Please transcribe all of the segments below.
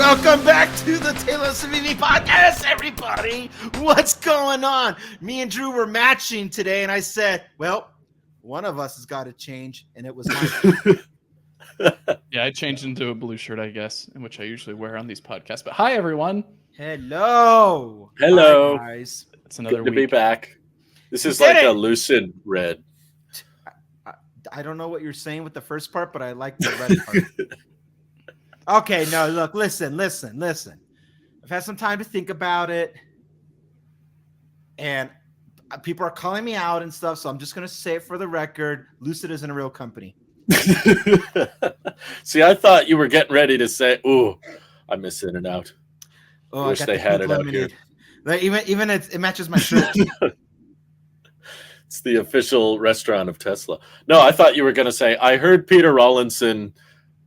Welcome back to the Taylor Savini podcast, everybody. What's going on? Me and Drew were matching today, and I said, well, one of us has got to change, and it was Mike. Yeah, I changed into a blue shirt, I guess, which I usually wear on these podcasts. But hi, everyone. Hello. Hello. Hi, guys. It's another Good to week. be back. This is like a lucid red. I don't know what you're saying with the first part, but I like the red part. Okay, no, look, listen. I've had some time to think about it, and people are calling me out and stuff, so I'm just going to say it for the record. Lucid isn't a real company. See, I thought you were getting ready to say, ooh, I miss In-N-Out. Oh, I wish they had it out here. Like, even it matches my shirt. It's the official restaurant of Tesla. No, I thought you were going to say, I heard Peter Rawlinson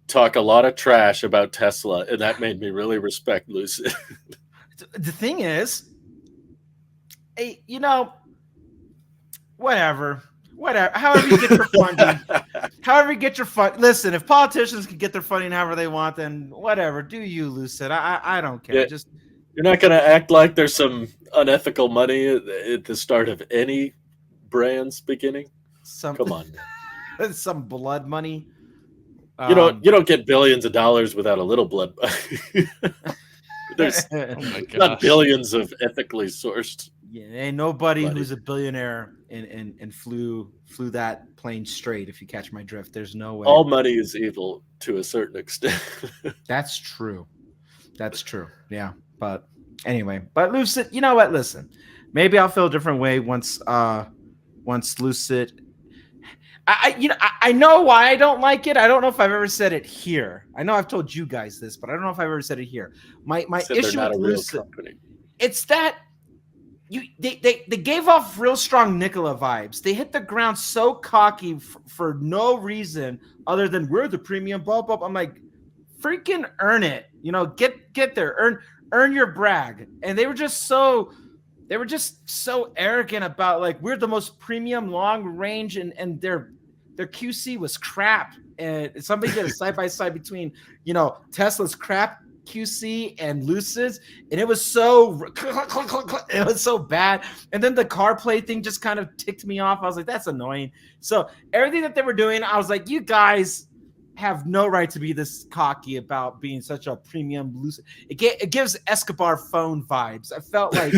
talk a lot of trash about Tesla, and that made me really respect Lucid. The thing is, whatever. However you get your funding, listen, if politicians can get their funding however they want, then whatever. Do you, Lucid? I don't care. Yeah, you're not going to act like there's some unethical money at the start of any brand's beginning. Come on, some blood money. You don't get billions of dollars without a little blood. There's not billions of ethically sourced. Yeah, ain't nobody who's a billionaire and flew that plane straight. If you catch my drift, there's no way. All money is evil to a certain extent. That's true. Yeah, but anyway, Lucid. You know what? Listen, maybe I'll feel a different way once Lucid. I know why I don't like it. I don't know if I've ever said it here. I know I've told you guys this, but I don't know if I've ever said it here. My issue with Lucid, it's that they gave off real strong Nikola vibes. They hit the ground so cocky for no reason other than we're the premium blah blah. I'm like, freaking earn it. Get there. Earn your brag. And they were just so arrogant about like we're the most premium long range and their QC was crap. And somebody did a side by side between Tesla's crap QC and Lucid's, and it was so bad. And then the CarPlay thing just kind of ticked me off. I was like, that's annoying. So everything that they were doing, I was like, you guys have no right to be this cocky about being such a premium Lucid. It gives Escobar phone vibes. I felt like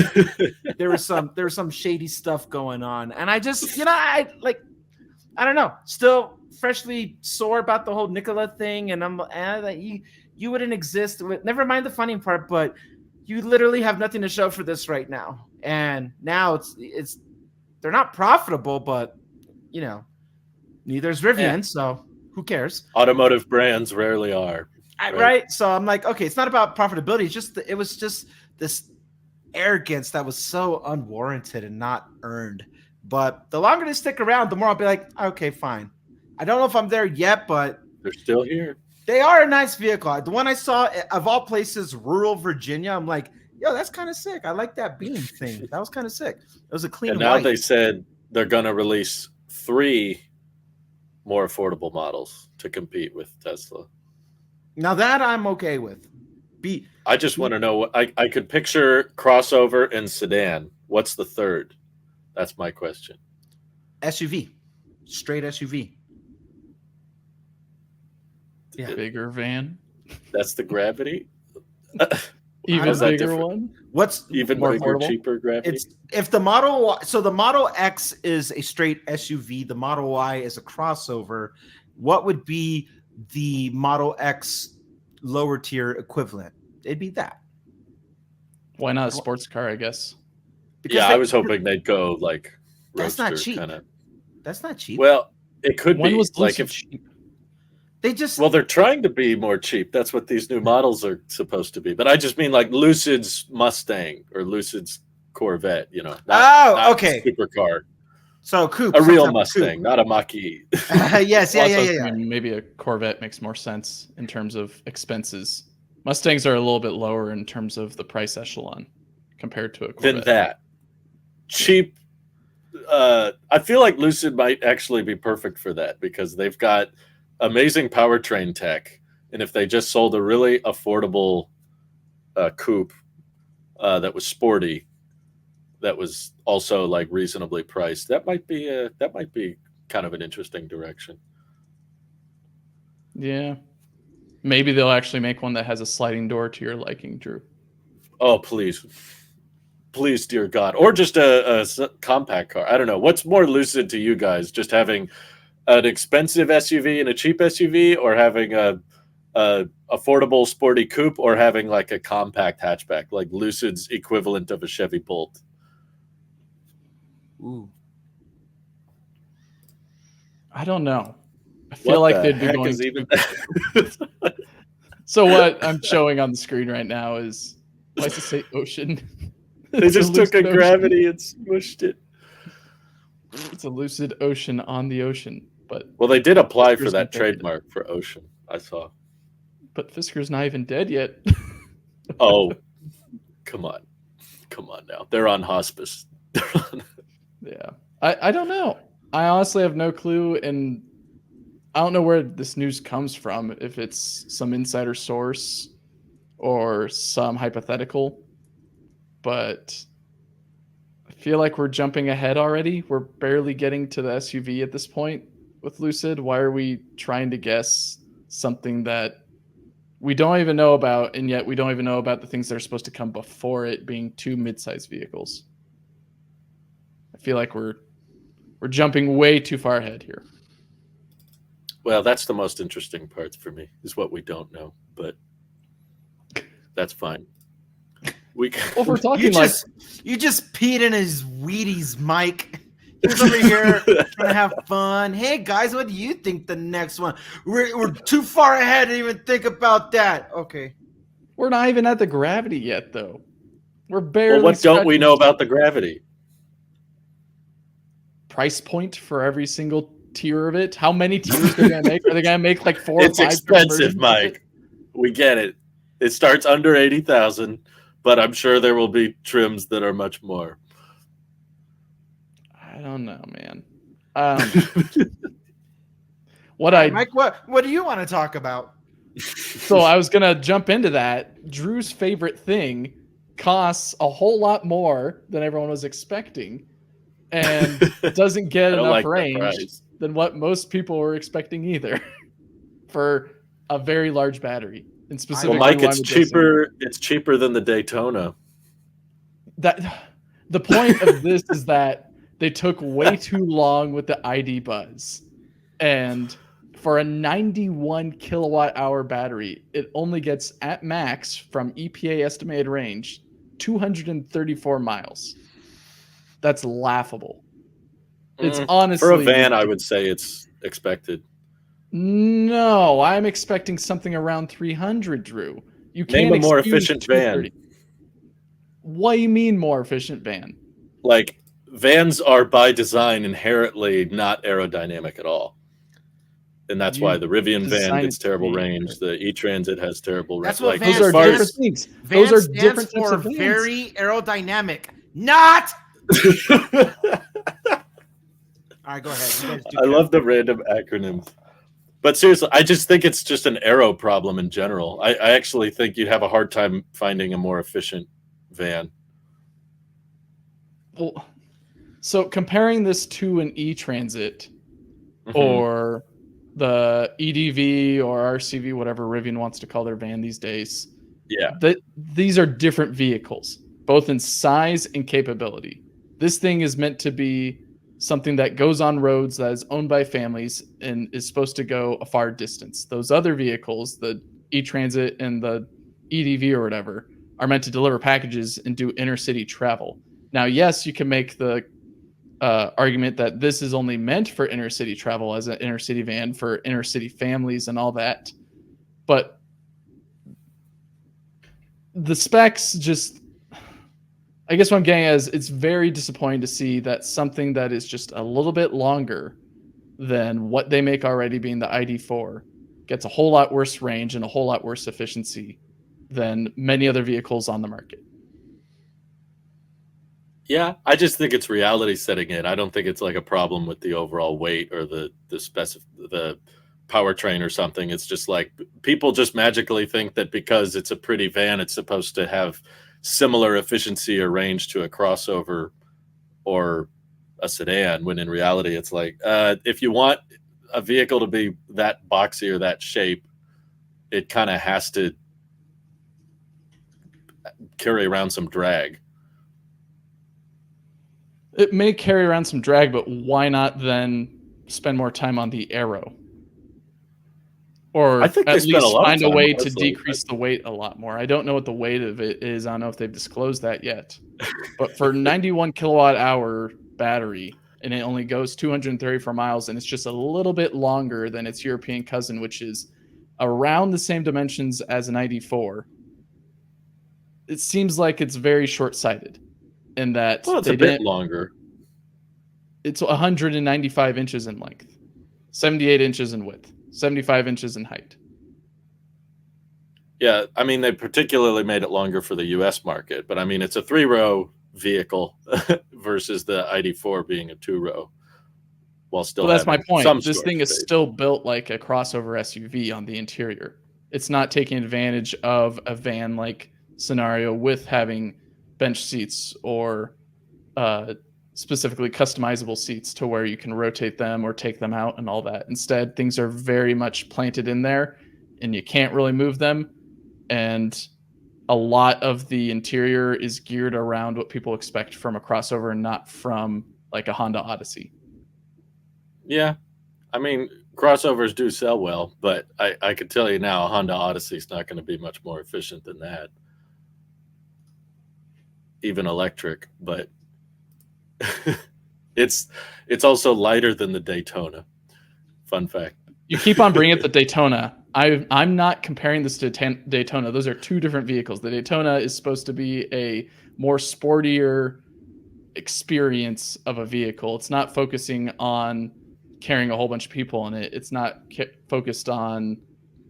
there was some shady stuff going on, and I just I don't know, still freshly sore about the whole Nikola thing, and I'm that you wouldn't exist. Never mind the funny part, but you literally have nothing to show for this right now, and now it's they're not profitable, but neither is Rivian, so. Who cares? Automotive brands rarely are. Right? So I'm like, okay, it's not about profitability. It was just this arrogance that was so unwarranted and not earned. But the longer they stick around, the more I'll be like, okay, fine. I don't know if I'm there yet, but they're still here. They are a nice vehicle. The one I saw, of all places, rural Virginia, I'm like, yo, that's kind of sick. I like that beam thing. That was kind of sick. It was a clean And now white. They said they're going to release 3 more affordable models to compete with Tesla. Now that I'm okay with. I just want to know what I could picture crossover and sedan. What's the third? That's my question. SUV. Straight SUV. Yeah. Bigger van. That's the Gravity. Even bigger one. What's even more bigger, affordable? cheaper Gravity? It's if the Model X is a straight SUV, the Model Y is a crossover. What would be the Model X lower tier equivalent? It'd be that. Why not a sports car? I guess. Because I was hoping they'd go like that's not cheap. Kinda. That's not cheap. Well, it could when be was like if cheap? they're trying to be more cheap. That's what these new models are supposed to be. But I just mean like Lucid's Mustang or Lucid's Corvette, not okay. Supercar. So coupe. A real Mustang, not a Mach-E. Yes, yeah. I mean, maybe a Corvette makes more sense in terms of expenses. Mustangs are a little bit lower in terms of the price echelon compared to a Corvette. Than that. Cheap. I feel like Lucid might actually be perfect for that because they've got amazing powertrain tech, and if they just sold a really affordable coupe that was sporty, that was also like reasonably priced. That might be kind of an interesting direction. Yeah. Maybe they'll actually make one that has a sliding door to your liking, Drew. Oh, please. Please, dear God. Or just a compact car. I don't know. What's more lucid to you guys? Just having an expensive SUV and a cheap SUV, or having a affordable sporty coupe, or having like a compact hatchback, like Lucid's equivalent of a Chevy Bolt? Ooh. I don't know. I feel like they'd be going even. So what I'm showing on the screen right now is, why does it say ocean? They just took a Lucid gravity and smushed it. It's a Lucid Ocean on the ocean, but Well, they did apply for Fisker's that not dead yet. trademark for ocean. I saw. But Fisker's not even dead yet. Oh, come on now. They're on hospice. Yeah, I don't know. I honestly have no clue, and I don't know where this news comes from. If it's some insider source or some hypothetical, but I feel like we're jumping ahead already. We're barely getting to the SUV at this point with Lucid. Why are we trying to guess something that we don't even know about, and yet we don't even know about the things that are supposed to come before it, being two mid-sized vehicles? I feel like we're jumping way too far ahead here. Well, that's the most interesting part for me, is what we don't know, but that's fine. Well, if we're talking you just peed in his Wheaties, Mike. He's over here trying to have fun. Hey guys, what do you think the next one? We're too far ahead to even think about that. Okay. We're not even at the gravity yet, though. We're barely. Well, what don't we know about the gravity? Price point for every single tier of it. How many tiers are they gonna make? Are they gonna make like 4 or 5? It's expensive, Mike. We get it. It starts under 80,000, but I'm sure there will be trims that are much more. I don't know, man. Mike, what do you want to talk about? So I was gonna jump into that. Drew's favorite thing costs a whole lot more than everyone was expecting, and doesn't get enough like range than what most people were expecting either, for a very large battery. And specifically, well, Mike, it's cheaper. It's cheaper than the Daytona. That the point of this is that they took way too long with the ID Buzz, and for a 91 kilowatt hour battery, it only gets at max from EPA estimated range 234 miles. That's laughable. It's honestly, for a van, I would say it's expected. No, I'm expecting something around 300, Drew. You can't name a more efficient van. What do you mean more efficient van? Like, vans are by design inherently not aerodynamic at all. And that's why the Rivian van gets terrible range. The E-Transit has terrible range. That's what those are different things. Those are different types of vans. Very aerodynamic. Not. All right, go ahead. I love the random acronyms. But seriously, I just think it's just an aero problem in general. I actually think you'd have a hard time finding a more efficient van. Well, so comparing this to an E-Transit or the EDV or RCV, whatever Rivian wants to call their van these days, these are different vehicles, both in size and capability. This thing is meant to be something that goes on roads, that is owned by families, and is supposed to go a far distance. Those other vehicles, the E-Transit and the EDV or whatever, are meant to deliver packages and do inner-city travel. Now, yes, you can make the argument that this is only meant for inner-city travel as an inner-city van for inner-city families and all that. But the specs just... I guess what I'm getting at is it's very disappointing to see that something that is just a little bit longer than what they make already, being the ID4, gets a whole lot worse range and a whole lot worse efficiency than many other vehicles on the market. Yeah, I just think it's reality setting in. I don't think it's like a problem with the overall weight or the powertrain or something. It's just like people just magically think that because it's a pretty van, it's supposed to have similar efficiency or range to a crossover or a sedan, when in reality it's like, if you want a vehicle to be that boxy or that shape, it kind of has to carry around some drag. It may carry around some drag, but why not then spend more time on the aero? Or I think at least find a way to honestly. decrease the weight a lot more. I don't know what the weight of it is. I don't know if they've disclosed that yet. But for 91 kilowatt hour battery, and it only goes 234 miles, and it's just a little bit longer than its European cousin, which is around the same dimensions as an ID4, it seems like it's very short-sighted in that Well, it's a bit longer. It's 195 inches in length, 78 inches in width, 75 inches in height. Yeah, I mean, they particularly made it longer for the U.S. market, but I mean, it's a 3-row vehicle versus the ID4 being a 2-row. While still, well, that's my point. This thing is space. still built like a crossover SUV on the interior. It's not taking advantage of a van-like scenario with having bench seats or specifically customizable seats to where you can rotate them or take them out and all that. Instead, things are very much planted in there, and you can't really move them. And a lot of the interior is geared around what people expect from a crossover and not from like a Honda Odyssey. Yeah, I mean, crossovers do sell well, but I could tell you now, a Honda Odyssey is not going to be much more efficient than that. Even electric, but it's also lighter than the Daytona. Fun fact. You keep on bringing up the Daytona. I'm not comparing this to Daytona. Those are two different vehicles. The Daytona is supposed to be a more sportier experience of a vehicle. It's not focusing on carrying a whole bunch of people in it. It's not focused on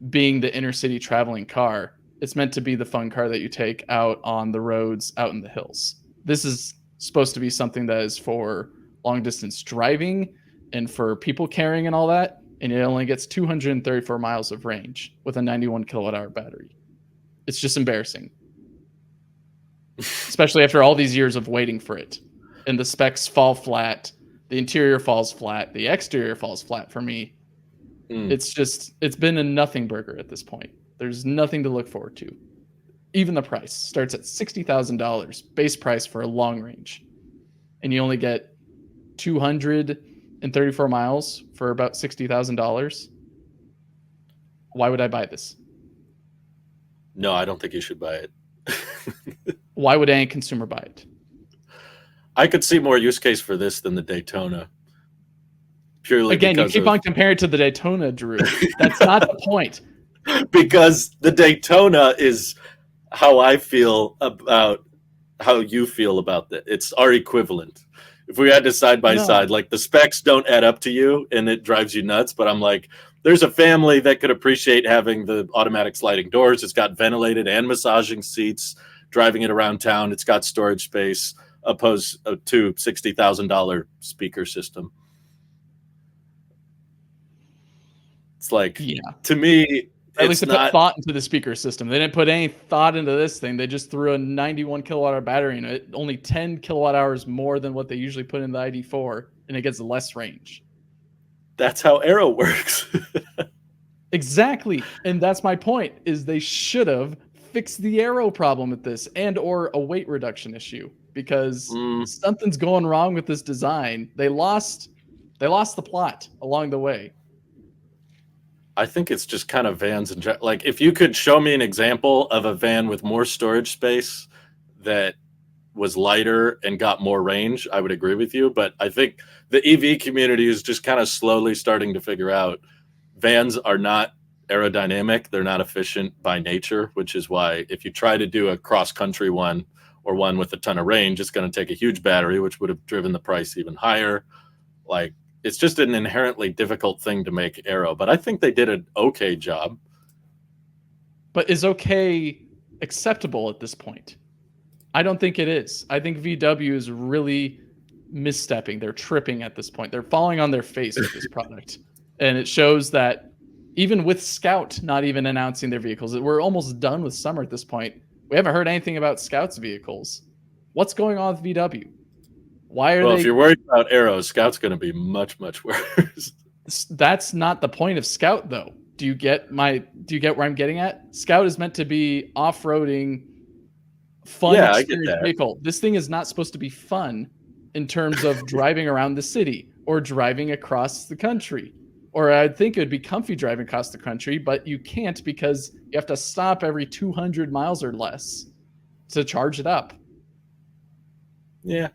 being the inner city traveling car. It's meant to be the fun car that you take out on the roads, out in the hills. This is supposed to be something that is for long distance driving and for people carrying and all that. And it only gets 234 miles of range with a 91 kilowatt hour battery. It's just embarrassing. Especially after all these years of waiting for it. And the specs fall flat. The interior falls flat. The exterior falls flat for me. It's been a nothing burger at this point. There's nothing to look forward to. Even the price starts at $60,000 base price for a long range. And you only get 234 miles for about $60,000. Why would I buy this? No, I don't think you should buy it. Why would any consumer buy it? I could see more use case for this than the Daytona. Purely again, you keep on comparing it to the Daytona, Drew. That's not the point. Because the Daytona is how I feel about how you feel about that. It's our equivalent. If we had to side by side, like the specs don't add up to you and it drives you nuts, but I'm like, there's a family that could appreciate having the automatic sliding doors. It's got ventilated and massaging seats, driving it around town. It's got storage space opposed to $60,000 speaker system. It's like, to me, at least they put thought into the speaker system. They didn't put any thought into this thing. They just threw a 91 kilowatt hour battery in it, only 10 kilowatt hours more than what they usually put in the ID4, and it gets less range. That's how aero works. Exactly. And that's my point, is they should have fixed the aero problem with this and or a weight reduction issue, because something's going wrong with this design. They lost the plot along the way. I think it's just kind of vans and like, if you could show me an example of a van with more storage space that was lighter and got more range, I would agree with you. But I think the EV community is just kind of slowly starting to figure out vans are not aerodynamic. They're not efficient by nature, which is why if you try to do a cross-country one or one with a ton of range, it's going to take a huge battery, which would have driven the price even higher. Like, it's just an inherently difficult thing to make aero, but I think they did an okay job. But is okay acceptable at this point? I don't think it is. I think VW is really misstepping. They're tripping at this point. They're falling on their face with this product. And it shows that Even with Scout not even announcing their vehicles, we're almost done with summer at this point. We haven't heard anything about Scout's vehicles. What's going on with VW? Why are they? If you're worried about Aero, Scout's going to be much, much worse. That's not the point of Scout, though. Do you get where I'm getting at? Scout is meant to be off-roading, fun experience vehicle. This thing is not supposed to be fun in terms of driving around the city or driving across the country. Or I'd think it would be comfy driving across the country, but you can't because you have to stop every 200 miles or less to charge it up. Yeah.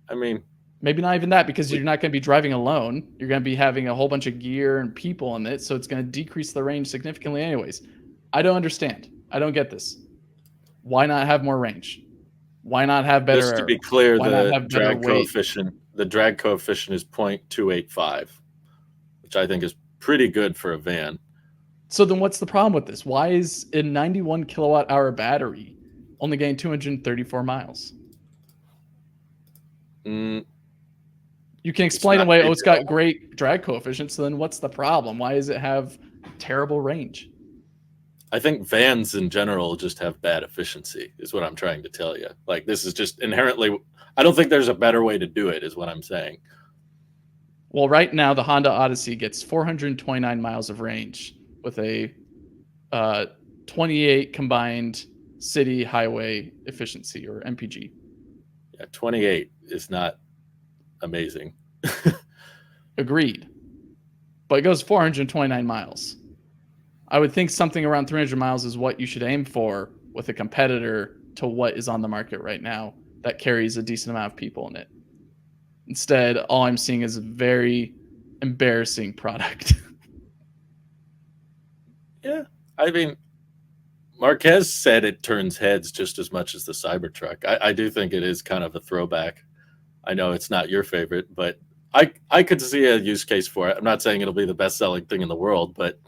I mean, maybe not even that, because you're not going to be driving alone. You're going to be having a whole bunch of gear and people in it, so it's going to decrease the range significantly anyways. I don't understand. I don't get this. Why not have more range? Why not have better? Just to be clear, the drag coefficient is 0.285, which I think is pretty good for a van. So then what's the problem with this? Why is a 91 kilowatt hour battery only getting 234 miles? You can explain away, it's got great drag coefficient, so then what's the problem? Why does it have terrible range? I think vans in general just have bad efficiency, is what I'm trying to tell you. Like, this is just inherently, I don't think there's a better way to do it, is what I'm saying. Well, right now, the Honda Odyssey gets 429 miles of range with a 28 combined city highway efficiency, or MPG. Yeah, 28 is not amazing. Agreed. But it goes 429 miles. I would think something around 300 miles is what you should aim for with a competitor to what is on the market right now that carries a decent amount of people in it. Instead, all I'm seeing is a very embarrassing product. Yeah. I mean, Marquez said it turns heads just as much as the Cybertruck. I do think it is kind of a throwback. I know it's not your favorite, but I could see a use case for it. I'm not saying it'll be the best-selling thing in the world, but...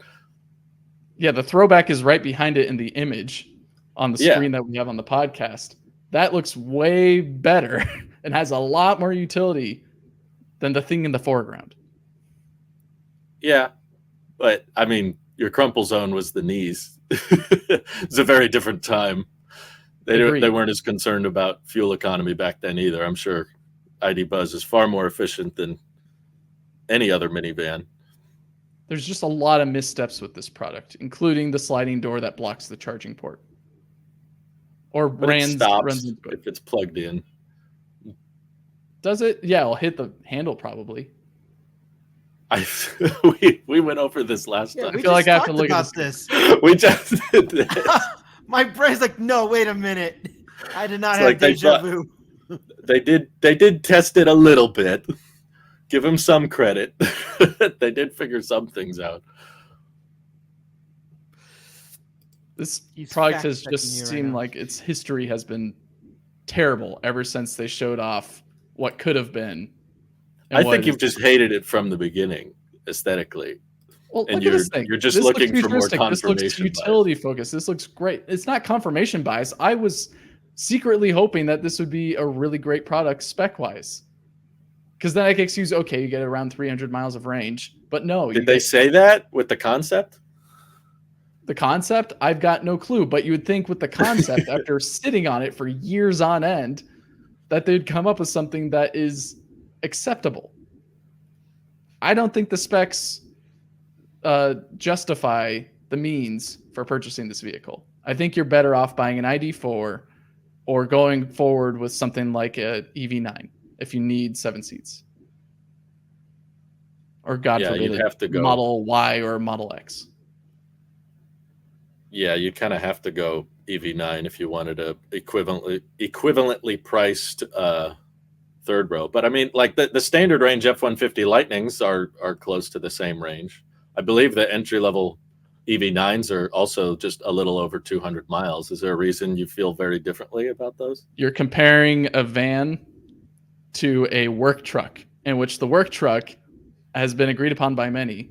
Yeah, the throwback is right behind it in the image on the screen that we have on the podcast. That looks way better and has a lot more utility than the thing in the foreground. Yeah, but, I mean, your crumple zone was the knees. It's a very different time. They weren't as concerned about fuel economy back then either. I'm sure ID Buzz is far more efficient than any other minivan. There's just a lot of missteps with this product, including the sliding door that blocks the charging port. Or runs into it. If it's plugged in. Does it? Yeah, it'll hit the handle probably. We went over this last time. I feel like I have to look at this. We just did this. My brain's like, no, wait a minute. I did not have deja vu. They did test it a little bit. Give them some credit. They did figure some things out. This product has just seemed like its history has been terrible ever since they showed off what could have been. I think you've just hated it from the beginning, aesthetically. Well, and you're just looking for more confirmation. This looks utility focused. This looks great. It's not confirmation bias. I was secretly hoping that this would be a really great product spec-wise. Because then I can excuse, okay, you get around 300 miles of range. But no. Did they say that with the concept? The concept? I've got no clue. But you would think with the concept, after sitting on it for years on end, that they'd come up with something that is acceptable. I don't think the specs justify the means for purchasing this vehicle. I think you're better off buying an ID4 or going forward with something like a EV9 if you need 7 seats. Or God forbid, you'd have to go Model Y or Model X. Yeah, you kind of have to go EV9 if you wanted a equivalently priced third row. But I mean, like the standard range F-150 Lightnings are close to the same range. I believe the entry-level EV9s are also just a little over 200 miles. Is there a reason you feel very differently about those? You're comparing a van to a work truck, in which the work truck has been agreed upon by many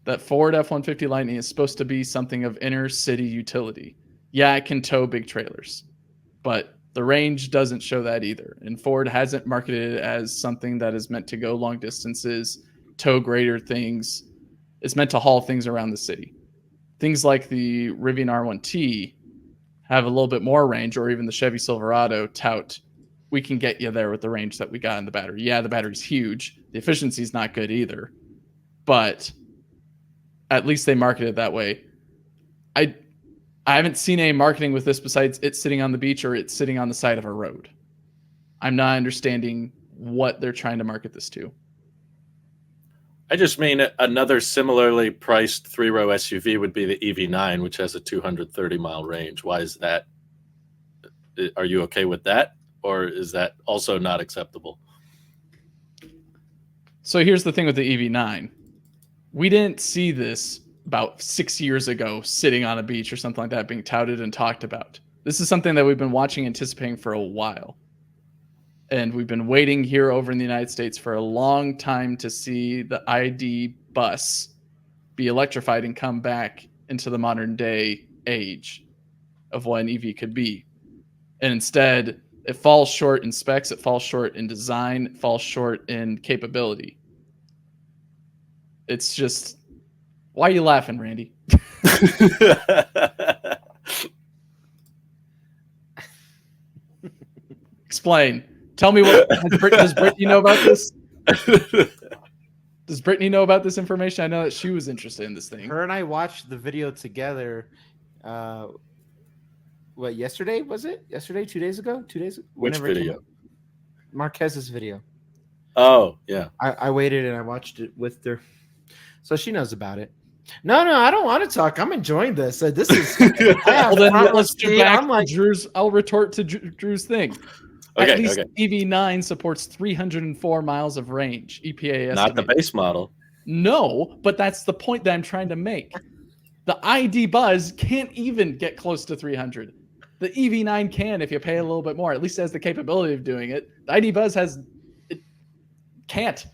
that Ford F-150 Lightning is supposed to be something of inner city utility. Yeah, it can tow big trailers, but the range doesn't show that either. And Ford hasn't marketed it as something that is meant to go long distances, tow greater things, It's meant to haul things around the city. Things like the Rivian R1T have a little bit more range, or even the Chevy Silverado tout, we can get you there with the range that we got in the battery. Yeah, the battery's huge. The efficiency's not good either. But at least they market it that way. I haven't seen any marketing with this besides it sitting on the beach or it's sitting on the side of a road. I'm not understanding what they're trying to market this to. I just mean another similarly priced 3-row SUV would be the EV9, which has a 230-mile range. Why is that? Are you okay with that? Or is that also not acceptable? So here's the thing with the EV9. We didn't see this about 6 years ago sitting on a beach or something like that being touted and talked about. This is something that we've been watching, anticipating for a while. And we've been waiting here over in the United States for a long time to see the ID bus be electrified and come back into the modern day age of what an EV could be. And instead, it falls short in specs, it falls short in design, it falls short in capability. It's just, why are you laughing, Randy? Explain. Tell me what does Brittany know about this? Does Brittany know about this information? I know that she was interested in this thing. Her and I watched the video together. What, yesterday was it? Yesterday, 2 days ago? 2 days? Which video? Marquez's video. Oh, yeah. I waited and I watched it with her. So she knows about it. No, I don't want to talk. I'm enjoying this. This is. Well, then let's get back to Drew's. I'll retort to Drew's thing. Okay, At least EV9 supports 304 miles of range. EPA not the base model. No, but that's the point that I'm trying to make. The ID Buzz can't even get close to 300. The EV9 can if you pay a little bit more. At least it has the capability of doing it. The ID Buzz can't.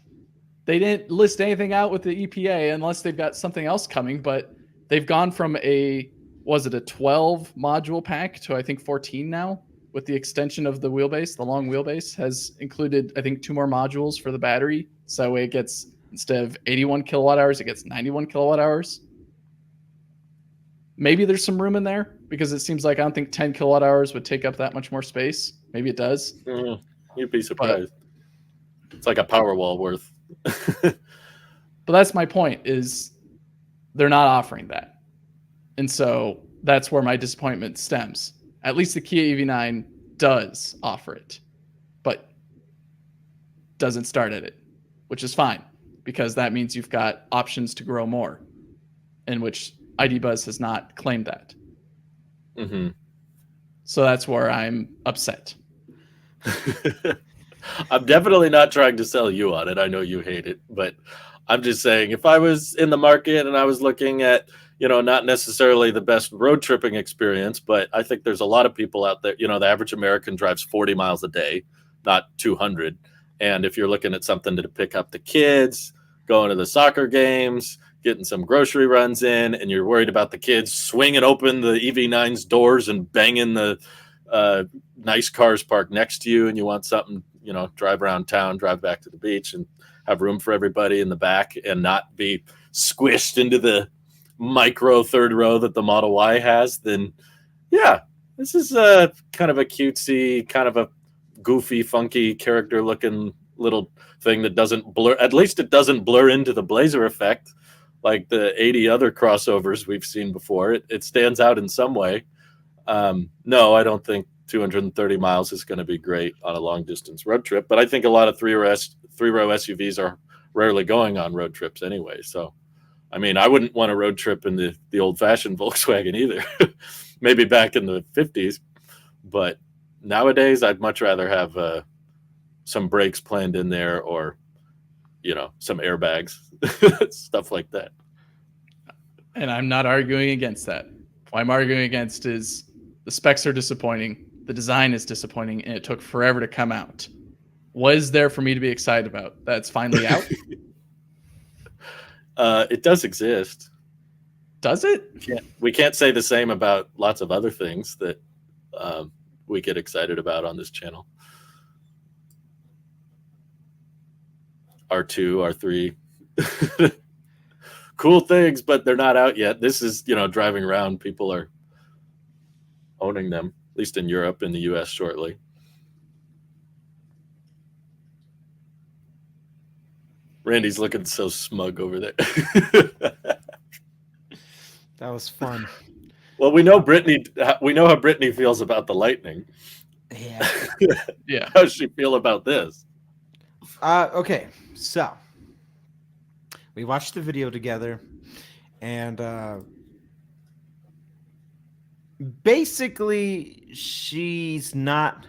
They didn't list anything out with the EPA unless they've got something else coming, but they've gone from a 12 module pack to I think 14 now with the extension of the wheelbase. The long wheelbase has included, I think, 2 more modules for the battery. So that way it gets, instead of 81 kilowatt hours, it gets 91 kilowatt hours. Maybe there's some room in there because it seems like I don't think 10 kilowatt hours would take up that much more space. Maybe it does. You'd be surprised. It's like a Powerwall worth. But that's my point, is they're not offering that. And so that's where my disappointment stems. At least the Kia EV9 does offer it, but doesn't start at it, which is fine because that means you've got options to grow more, in which ID Buzz has not claimed that. Mm-hmm. So that's where I'm upset. I'm definitely not trying to sell you on it. I know you hate it, but I'm just saying if I was in the market and I was looking at, not necessarily the best road tripping experience, but I think there's a lot of people out there, the average American drives 40 miles a day, not 200. And if you're looking at something to pick up the kids, going to the soccer games, getting some grocery runs in, and you're worried about the kids swinging open the EV9's doors and banging the nice cars parked next to you, and you want something, drive around town, drive back to the beach and have room for everybody in the back and not be squished into the micro third row that the Model Y has, then yeah, this is a kind of a cutesy, kind of a goofy, funky character looking little thing that doesn't blur. At least it doesn't blur into the Blazer effect like the 80 other crossovers we've seen before. It stands out in some way. No, I don't think 230 miles is going to be great on a long distance road trip, but I think a lot of three-row SUVs are rarely going on road trips anyway. So, I mean, I wouldn't want a road trip in the old-fashioned Volkswagen either. Maybe back in the 50s, but nowadays I'd much rather have some brakes planned in there or, some airbags, stuff like that. And I'm not arguing against that. What I'm arguing against is the specs are disappointing, the design is disappointing, and it took forever to come out. What is there for me to be excited about? That's finally out? It does exist. Does it? We can't say the same about lots of other things that we get excited about on this channel. R2, R3, cool things, but they're not out yet. This is, driving around. People are owning them, at least in Europe, in the US shortly. Randy's looking so smug over there. That was fun. Well, we know we know how Brittany feels about the Lightning. Yeah. Yeah. How does she feel about this? Okay, so we watched the video together, and basically she's not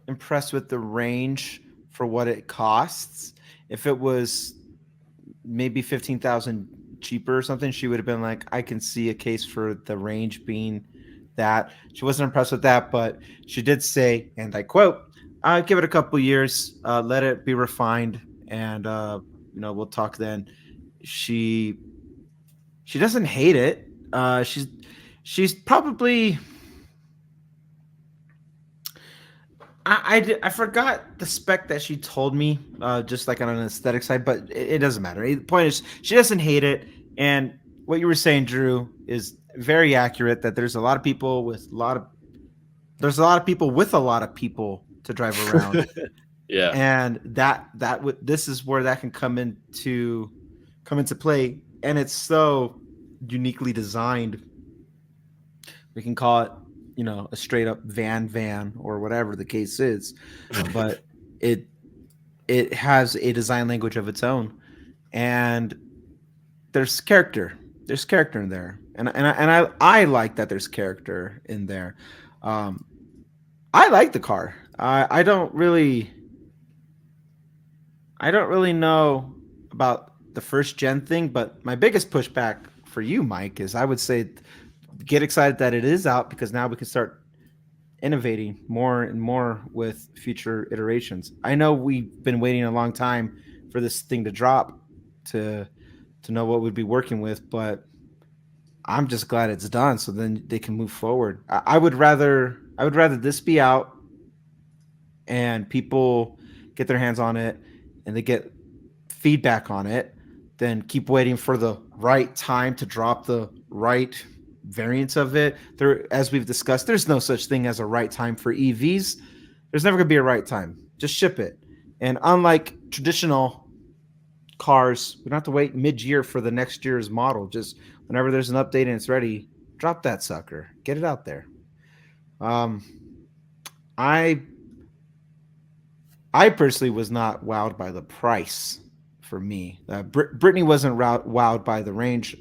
impressed with the range for what it costs. If it was maybe 15,000 cheaper or something, she would have been like, I can see a case for the range being that. She wasn't impressed with that, but she did say, and I quote, give it a couple years, let it be refined, and we'll talk then. She doesn't hate it. She's probably, I forgot the spec that she told me, just like on an aesthetic side, but it doesn't matter. The point is, she doesn't hate it. And what you were saying, Drew, is very accurate. That there's a lot of people with a lot of people to drive around. Yeah, and this is where that can come into play, and it's so uniquely designed. We can call it, a straight up van or whatever the case is, but it has a design language of its own, and there's character in there, and I like that there's character in there. I like the car. I don't really know about the first gen thing, but my biggest pushback for you, Mike, is I would say get excited that it is out, because now we can start innovating more and more with future iterations. I know we've been waiting a long time for this thing to drop to know what we'd be working with, but I'm just glad it's done, so then they can move forward. I would rather this be out and people get their hands on it and they get feedback on it than keep waiting for the right time to drop the right variants of it. There, as we've discussed, there's no such thing as a right time for EVs. There's never going to be a right time. Just ship it. And unlike traditional cars, we don't have to wait mid-year for the next year's model. Just whenever there's an update and it's ready, drop that sucker. Get it out there. I personally was not wowed by the price for me. Brittany wasn't wowed by the range.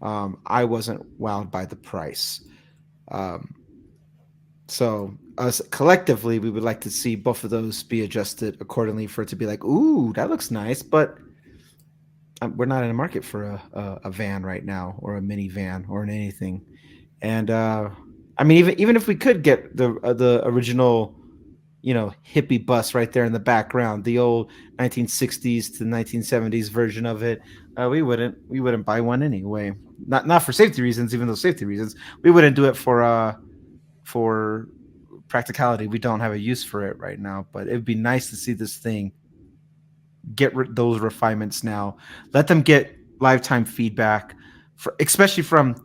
I wasn't wowed by the price. So us collectively, we would like to see both of those be adjusted accordingly for it to be like, ooh, that looks nice, but we're not in a market for a van right now, or a minivan, or anything. And I mean, even if we could get the original, hippie bus right there in the background, the old 1960s to 1970s version of it, we wouldn't buy one anyway. Not for safety reasons, even though safety reasons, we wouldn't do it for practicality. We don't have a use for it right now, but it'd be nice to see this thing get those refinements now. Let them get lifetime feedback, especially from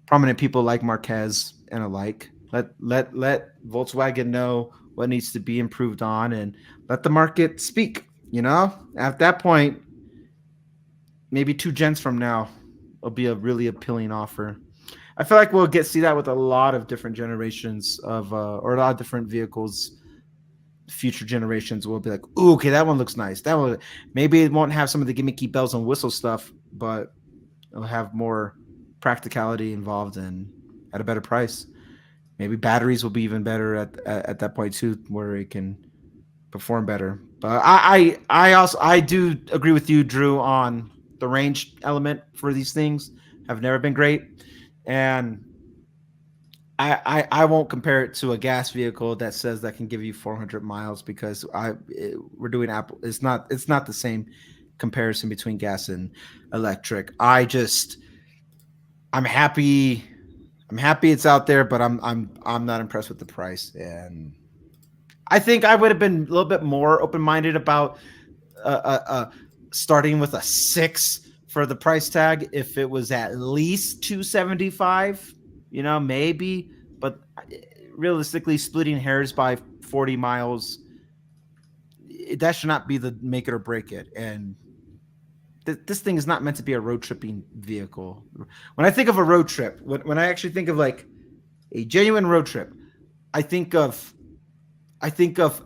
prominent people like Marquez and alike. Let Volkswagen know what needs to be improved on, and let the market speak. At that point, maybe 2 gens from now, will be a really appealing offer. I feel like we'll see that with a lot of different generations of, or a lot of different vehicles. Future generations will be like, ooh, okay, that one looks nice. That one, maybe it won't have some of the gimmicky bells and whistle stuff, but it'll have more practicality involved and at a better price. Maybe batteries will be even better at that point too, where it can perform better. But I do agree with you, Drew, on the range element for these things have never been great, and I won't compare it to a gas vehicle that says that can give you 400 miles, because we're doing Apple. It's not the same comparison between gas and electric. I'm happy it's out there, but I'm not impressed with the price, and I think I would have been a little bit more open-minded about starting with a 6 for the price tag. If it was at least 275, maybe, but realistically, splitting hairs by 40 miles, that should not be the make it or break it. And this thing is not meant to be a road tripping vehicle. When I think of a road trip, when I actually think of like a genuine road trip, I think of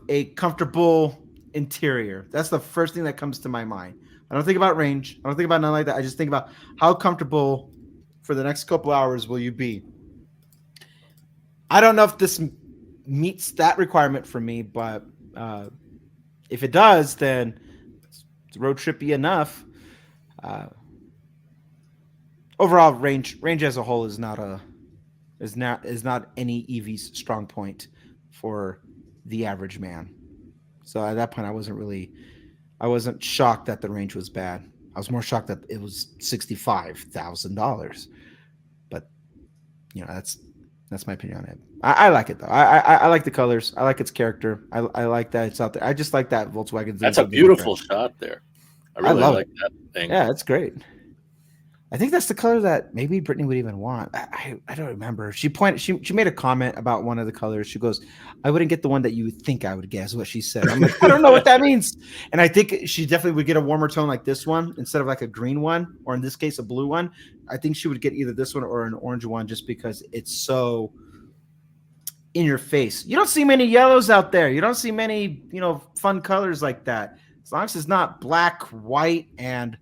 a comfortable interior. That's the first thing that comes to my mind. I don't think about range. I don't think about nothing like that. I just think about how comfortable for the next couple hours will you be. I don't know if this meets that requirement for me, but if it does, then it's road trippy enough. Overall, range as a whole is not any EV's strong point for the average man. So at that point, I wasn't shocked that the range was bad. I was more shocked that it was $65,000. But that's my opinion on it. I like it though. I like the colors. I like its character. I like that it's out there. I just like that Volkswagen. That's a beautiful shot there. I really like that thing. Yeah, it's great. I think that's the color that maybe Brittany would even want. I don't remember. She made a comment about one of the colors. She goes, "I wouldn't get the one that you would think I would get," is what she said. I'm like, I don't know what that means. And I think she definitely would get a warmer tone like this one instead of like a green one, or in this case, a blue one. I think she would get either this one or an orange one just because it's so in your face. You don't see many yellows out there. You don't see many, fun colors like that. As long as it's not black, white, and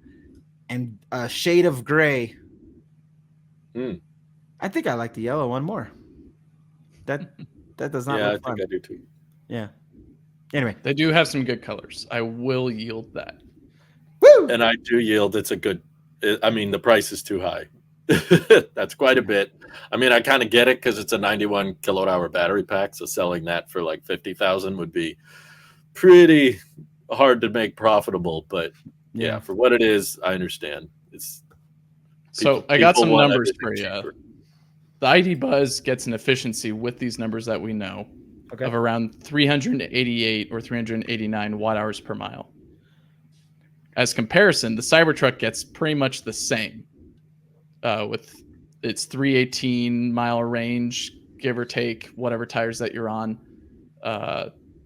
a shade of gray. I think I like the yellow one more. That does not look fun. I think I do too. Yeah. Anyway, they do have some good colors. I will yield that. Woo! And I do yield. It's a good. I mean, the price is too high. That's quite a bit. I mean, I kind of get it because it's a 91 kilowatt hour battery pack. So selling that for like 50,000 would be pretty hard to make profitable. But yeah, for what it is, I understand. I got some numbers for you. The ID Buzz gets an efficiency with these numbers that we know of around 388 or 389 watt hours per mile. As comparison, the Cybertruck gets pretty much the same with its 318 mile range, give or take whatever tires that you're on,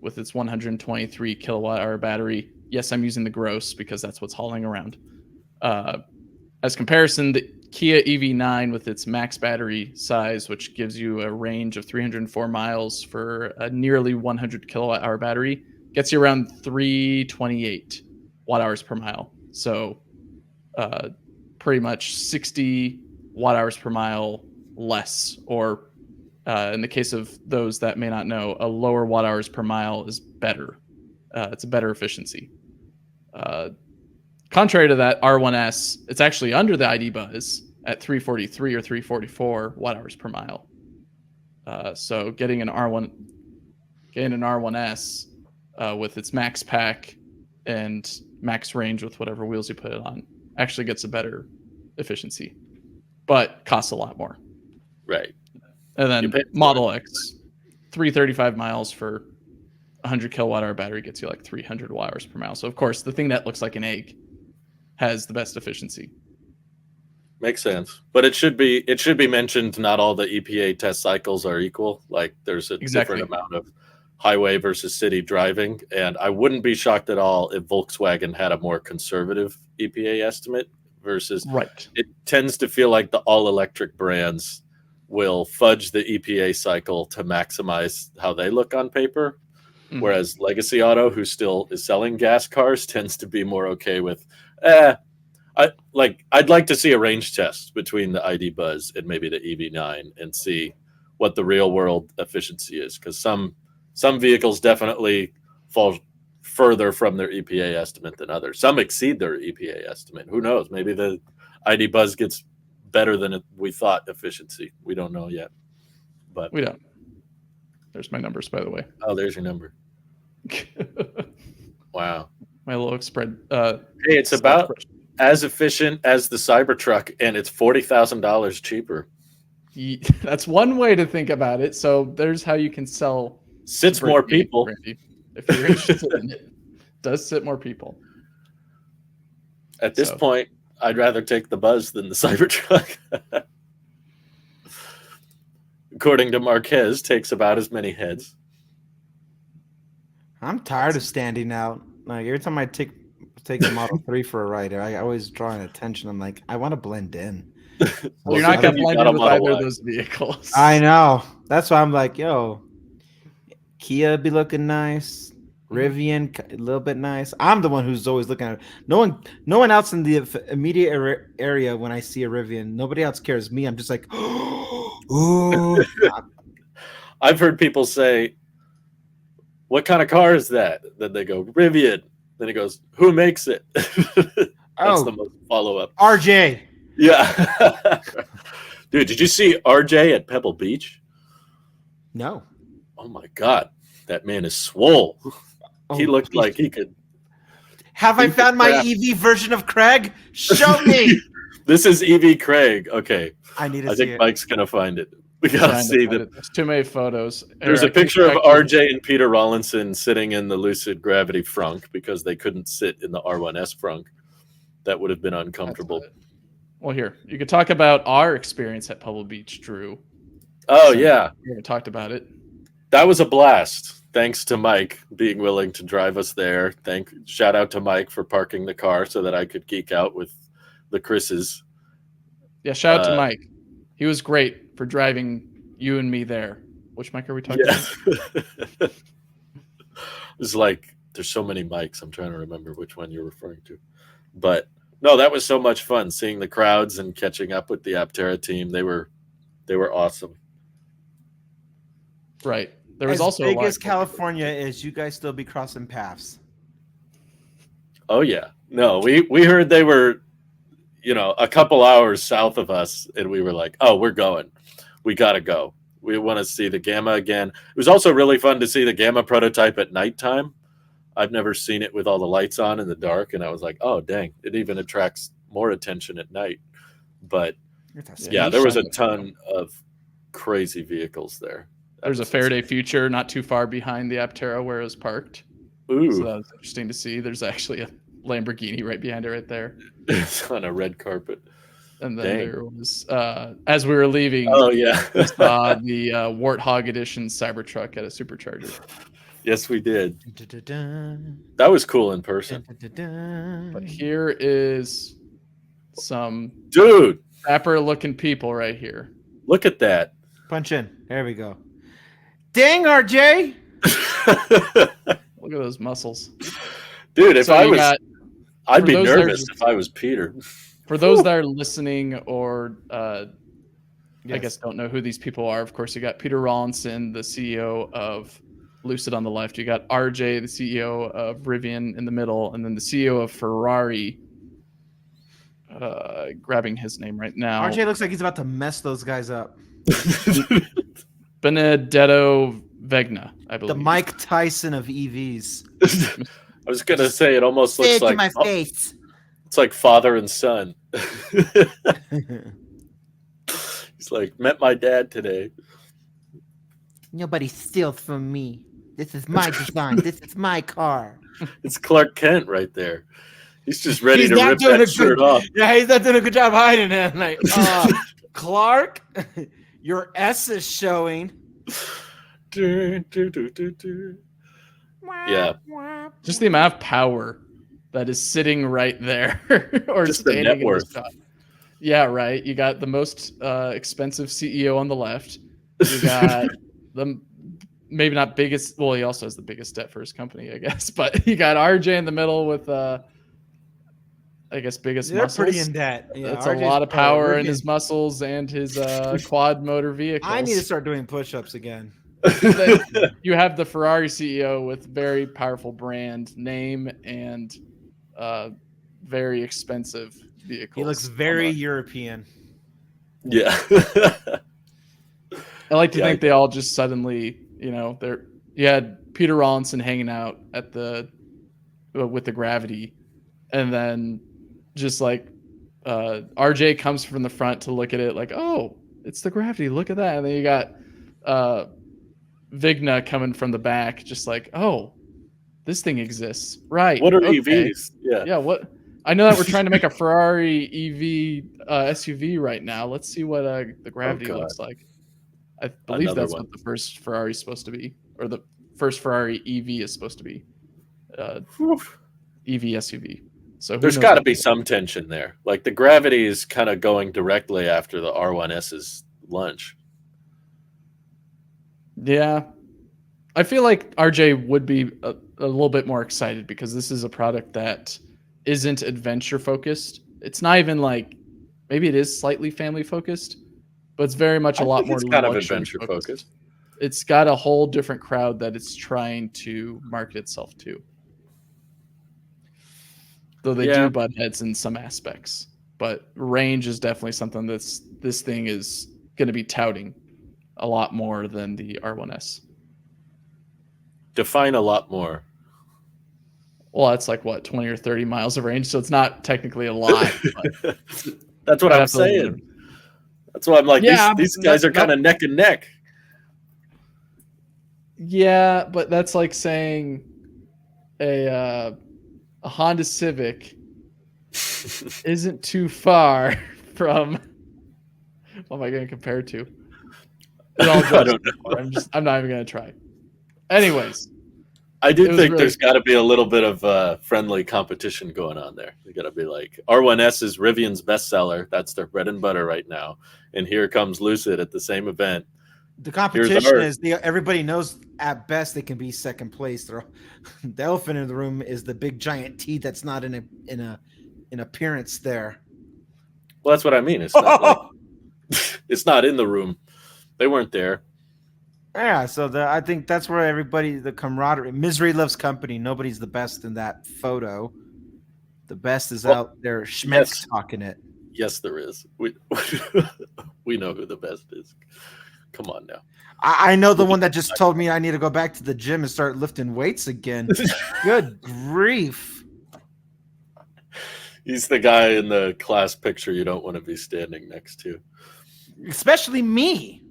with its 123 kilowatt hour battery. Yes, I'm using the gross because that's what's hauling around. As comparison, the Kia EV9 with its max battery size, which gives you a range of 304 miles for a nearly 100 kilowatt hour battery, gets you around 328 watt hours per mile. So pretty much 60 watt hours per mile less, or in the case of those that may not know, a lower watt hours per mile is better. It's a better efficiency. Contrary to that, R1S, it's actually under the ID Buzz at 343 or 344 watt hours per mile. So getting an R1S with its max pack and max range with whatever wheels you put it on actually gets a better efficiency, but costs a lot more. Right. And then Model X, 335 miles for 100 kilowatt hour battery gets you like 300 watt hours per mile. So of course, the thing that looks like an egg has the best efficiency. Makes sense, but it should be mentioned. Not all the EPA test cycles are equal. Like there's a different amount of highway versus city driving, and I wouldn't be shocked at all if Volkswagen had a more conservative EPA estimate versus. Right. It tends to feel like the all electric brands will fudge the EPA cycle to maximize how they look on paper. Mm-hmm. Whereas Legacy Auto, who still is selling gas cars, tends to be more okay with, I'd like to see a range test between the ID Buzz and maybe the EV9 and see what the real world efficiency is. Because some vehicles definitely fall further from their EPA estimate than others. Some exceed their EPA estimate. Who knows? Maybe the ID Buzz gets better than we thought efficiency. We don't know yet. But we don't. There's my numbers, by the way. Oh, there's your number. Wow. My little spread. Hey, it's about as efficient as the Cybertruck, and it's $40,000 cheaper. That's one way to think about it. So there's how you can sell. Sits more people. Randy, if you're interested in it. Does sit more people. At this point, I'd rather take the Buzz than the Cybertruck. According to Marquez, takes about as many heads. I'm tired of standing out. Like every time I take the Model 3 for a ride, I always draw an attention. I'm like, I want to blend in. Well, you're not going to blend in with either of those vehicles. I know. That's why I'm like, yo, Kia be looking nice. Rivian a little bit nice. I'm the one who's always looking at it. No one else in the immediate area when I see a Rivian, nobody else cares. Me, I'm just like, ooh. I've heard people say, what kind of car is that? Then they go, Rivian. Then he goes, who makes it? That's the most follow-up. RJ. Yeah. Dude, did you see RJ at Pebble Beach? No. Oh my God. That man is swole. He looked like he could. Have I found my EV version of Craig? Show me. This is EV Craig. Okay. I need to I see think it. Mike's going to find it. We got to see that. There's too many photos. There's a picture of RJ and Peter Rawlinson sitting in the Lucid Gravity frunk because they couldn't sit in the R1S frunk. That would have been uncomfortable. Well, here, you could talk about our experience at Pebble Beach, Drew. Oh, yeah. We haven't talked about it. That was a blast. Thanks to Mike being willing to drive us there. Shout out to Mike for parking the car so that I could geek out with the Chris's. Yeah, shout out to Mike. He was great for driving you and me there. Which Mike are we talking about? It's like there's so many Mikes. I'm trying to remember which one you're referring to. But no, that was so much fun seeing the crowds and catching up with the Aptera team. They were awesome. Right. There was also big as California is, you guys still be crossing paths. Oh yeah. No, we heard they were, a couple hours south of us, and we were like, oh, we're going. We gotta go. We want to see the Gamma again. It was also really fun to see the Gamma prototype at nighttime. I've never seen it with all the lights on in the dark, and I was like, oh dang, it even attracts more attention at night. But yeah, there was a ton of crazy vehicles there. There's a Faraday Future not too far behind the Aptera where it was parked. Ooh. So that was interesting to see. There's actually a Lamborghini right behind it right there. It's on a red carpet. And then there was, as we were leaving, we saw the Warthog Edition Cybertruck at a supercharger. Yes, we did. That was cool in person. But here is some dapper-looking people right here. Look at that. Punch in. There we go. Dang, RJ! Look at those muscles. Dude, I'd be nervous if I was Peter. For those that are listening or I guess don't know who these people are, of course, you got Peter Rawlinson, the CEO of Lucid on the left. You got RJ, the CEO of Rivian in the middle, and then the CEO of Ferrari, grabbing his name right now. RJ looks like he's about to mess those guys up. Benedetto Vegna, I believe. The Mike Tyson of EVs. I was going to say it almost looks like my face. It's like father and son. He's like, met my dad today. Nobody steals from me. This is my design. This is my car. It's Clark Kent right there. He's just ready to rip that shirt off. Yeah, he's not doing a good job hiding it. Like, Clark, your S is showing. Yeah. Just the amount of power that is sitting right there. Or just the net worth. Yeah, right. You got the most expensive CEO on the left. You got the maybe not biggest. Well, he also has the biggest debt for his company, I guess. But you got RJ in the middle with, I guess, biggest muscles. They're pretty in debt. Yeah, that's RJ's a lot of power in his muscles and his quad motor vehicles. I need to start doing push-ups again. You have the Ferrari CEO with very powerful brand name and very expensive vehicles. He looks very European. Yeah. I like to think they all just suddenly, you had Peter Rawlinson hanging out at with the Gravity, and then just like RJ comes from the front to look at it like, oh, it's the Gravity, look at that. And then you got Vigna coming from the back, just like, oh, this thing exists, right? What are EVs? Yeah. What? I know that we're trying to make a Ferrari EV SUV right now. Let's see what the Gravity looks like. I believe that's what the first Ferrari is supposed to be, or the first Ferrari EV is supposed to be. EV SUV. So there's got to be some tension there. Like the Gravity is kind of going directly after the R1S's lunch. Yeah. I feel like RJ would be a little bit more excited because this is a product that isn't adventure focused. It's not even like, maybe it is slightly family focused, but it's very much a lot more kind of adventure focused. It's got a whole different crowd that it's trying to market itself to. Though they do butt heads in some aspects. But range is definitely something this thing is going to be touting a lot more than the R1S. Define a lot more. Well, it's like, what, 20 or 30 miles of range, so it's not technically a lot. But that's what I'm saying. That's why I'm like, these guys are kind of neck and neck. Yeah, but that's like saying a Honda Civic isn't too far from. What am I going to compare it to? I don't know. I'm not even going to try. Anyways, I do think there's got to be a little bit of friendly competition going on there. You got to be like, R1S is Rivian's bestseller. That's their bread and butter right now. And here comes Lucid at the same event. The competition is everybody knows at best they can be second place. The elephant in the room is the big giant T that's not in appearance there. Well, that's what I mean. It's not like, it's not in the room. They weren't there. Yeah, so I think that's where the camaraderie, misery loves company. Nobody's the best in that photo. The best is out there. Schmeck's talking it. Yes, there is. We know who the best is. Come on now. I know the one that just told me I need to go back to the gym and start lifting weights again. Good grief. He's the guy in the class picture you don't want to be standing next to. Especially me.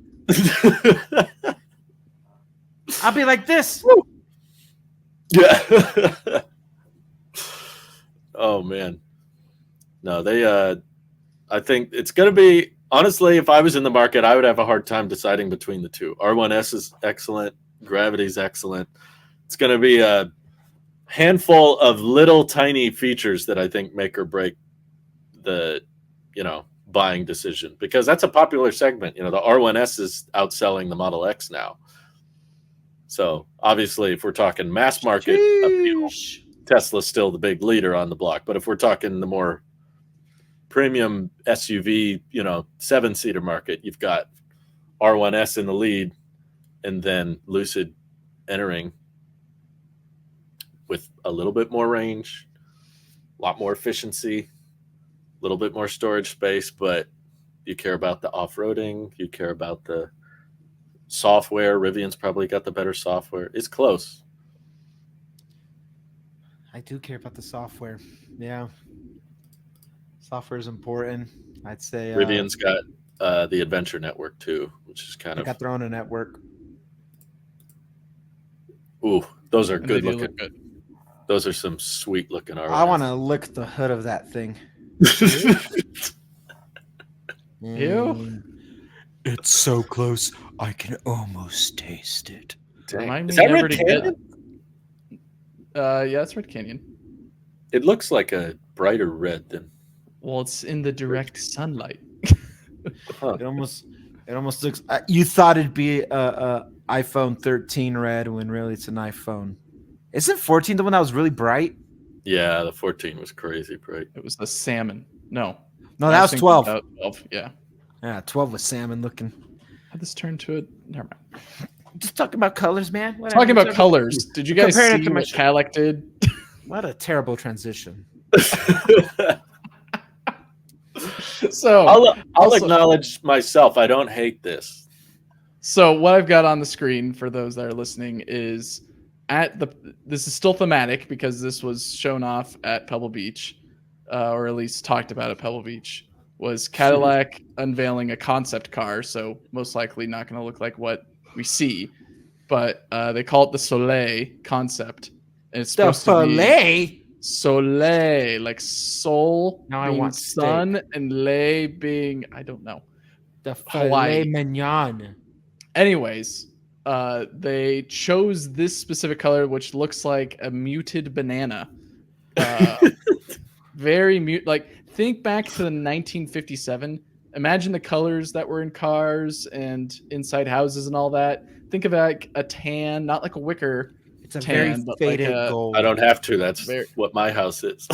I'll be like this. Yeah. Oh, man. No, I think it's going to be, honestly, if I was in the market, I would have a hard time deciding between the two. R1S is excellent. Gravity's excellent. It's going to be a handful of little tiny features that I think make or break the, buying decision, because that's a popular segment. The R1S is outselling the Model X now. So obviously, if we're talking mass market appeal, Tesla's still the big leader on the block. But if we're talking the more premium SUV, 7-seater market, you've got R1S in the lead, and then Lucid entering with a little bit more range, a lot more efficiency, a little bit more storage space, but you care about the off-roading, you care about the software. Rivian's probably got the better software. It's close. I do care about the software. Yeah. Software is important. I'd say Rivian's got the Adventure Network too, which is kind of got their own network. Ooh, those are good looking. Those are some sweet looking ROS. I want to lick the hood of that thing. Ew. It's so close, I can almost taste it. Is that Red Canyon? Yeah, it's Red Canyon. It looks like a brighter red than. Well, it's in the direct sunlight. It almost looks. You thought it'd be a iPhone 13 red when really it's an iPhone. Isn't 14 the one that was really bright? Yeah, the 14 was crazy bright. It was the salmon. No, that was 12. 12. Yeah. Yeah, 12 was salmon looking. How'd this turn to it? Never mind. Just talking about colors, man. Whatever. Talking about colors. Did you guys see what Cadillac did? What a terrible transition. So I'll acknowledge myself. I don't hate this. So what I've got on the screen for those that are listening is this is still thematic because this was shown off at Pebble Beach, or at least talked about at Pebble Beach. Was Cadillac unveiling a concept car, so most likely not going to look like what we see, but they call it the Soleil concept, and it's supposed to be Soleil, like soul Now I being want sun and lei being, I don't know. The Hawaii. filet mignon. Anyways, they chose this specific color, which looks like a muted banana. Very mute. Like, think back to the 1957. Imagine the colors that were in cars and inside houses and all that. Think of like a tan, not like a wicker. It's a tan, very but faded like gold. I don't have to. That's Very- what my house is.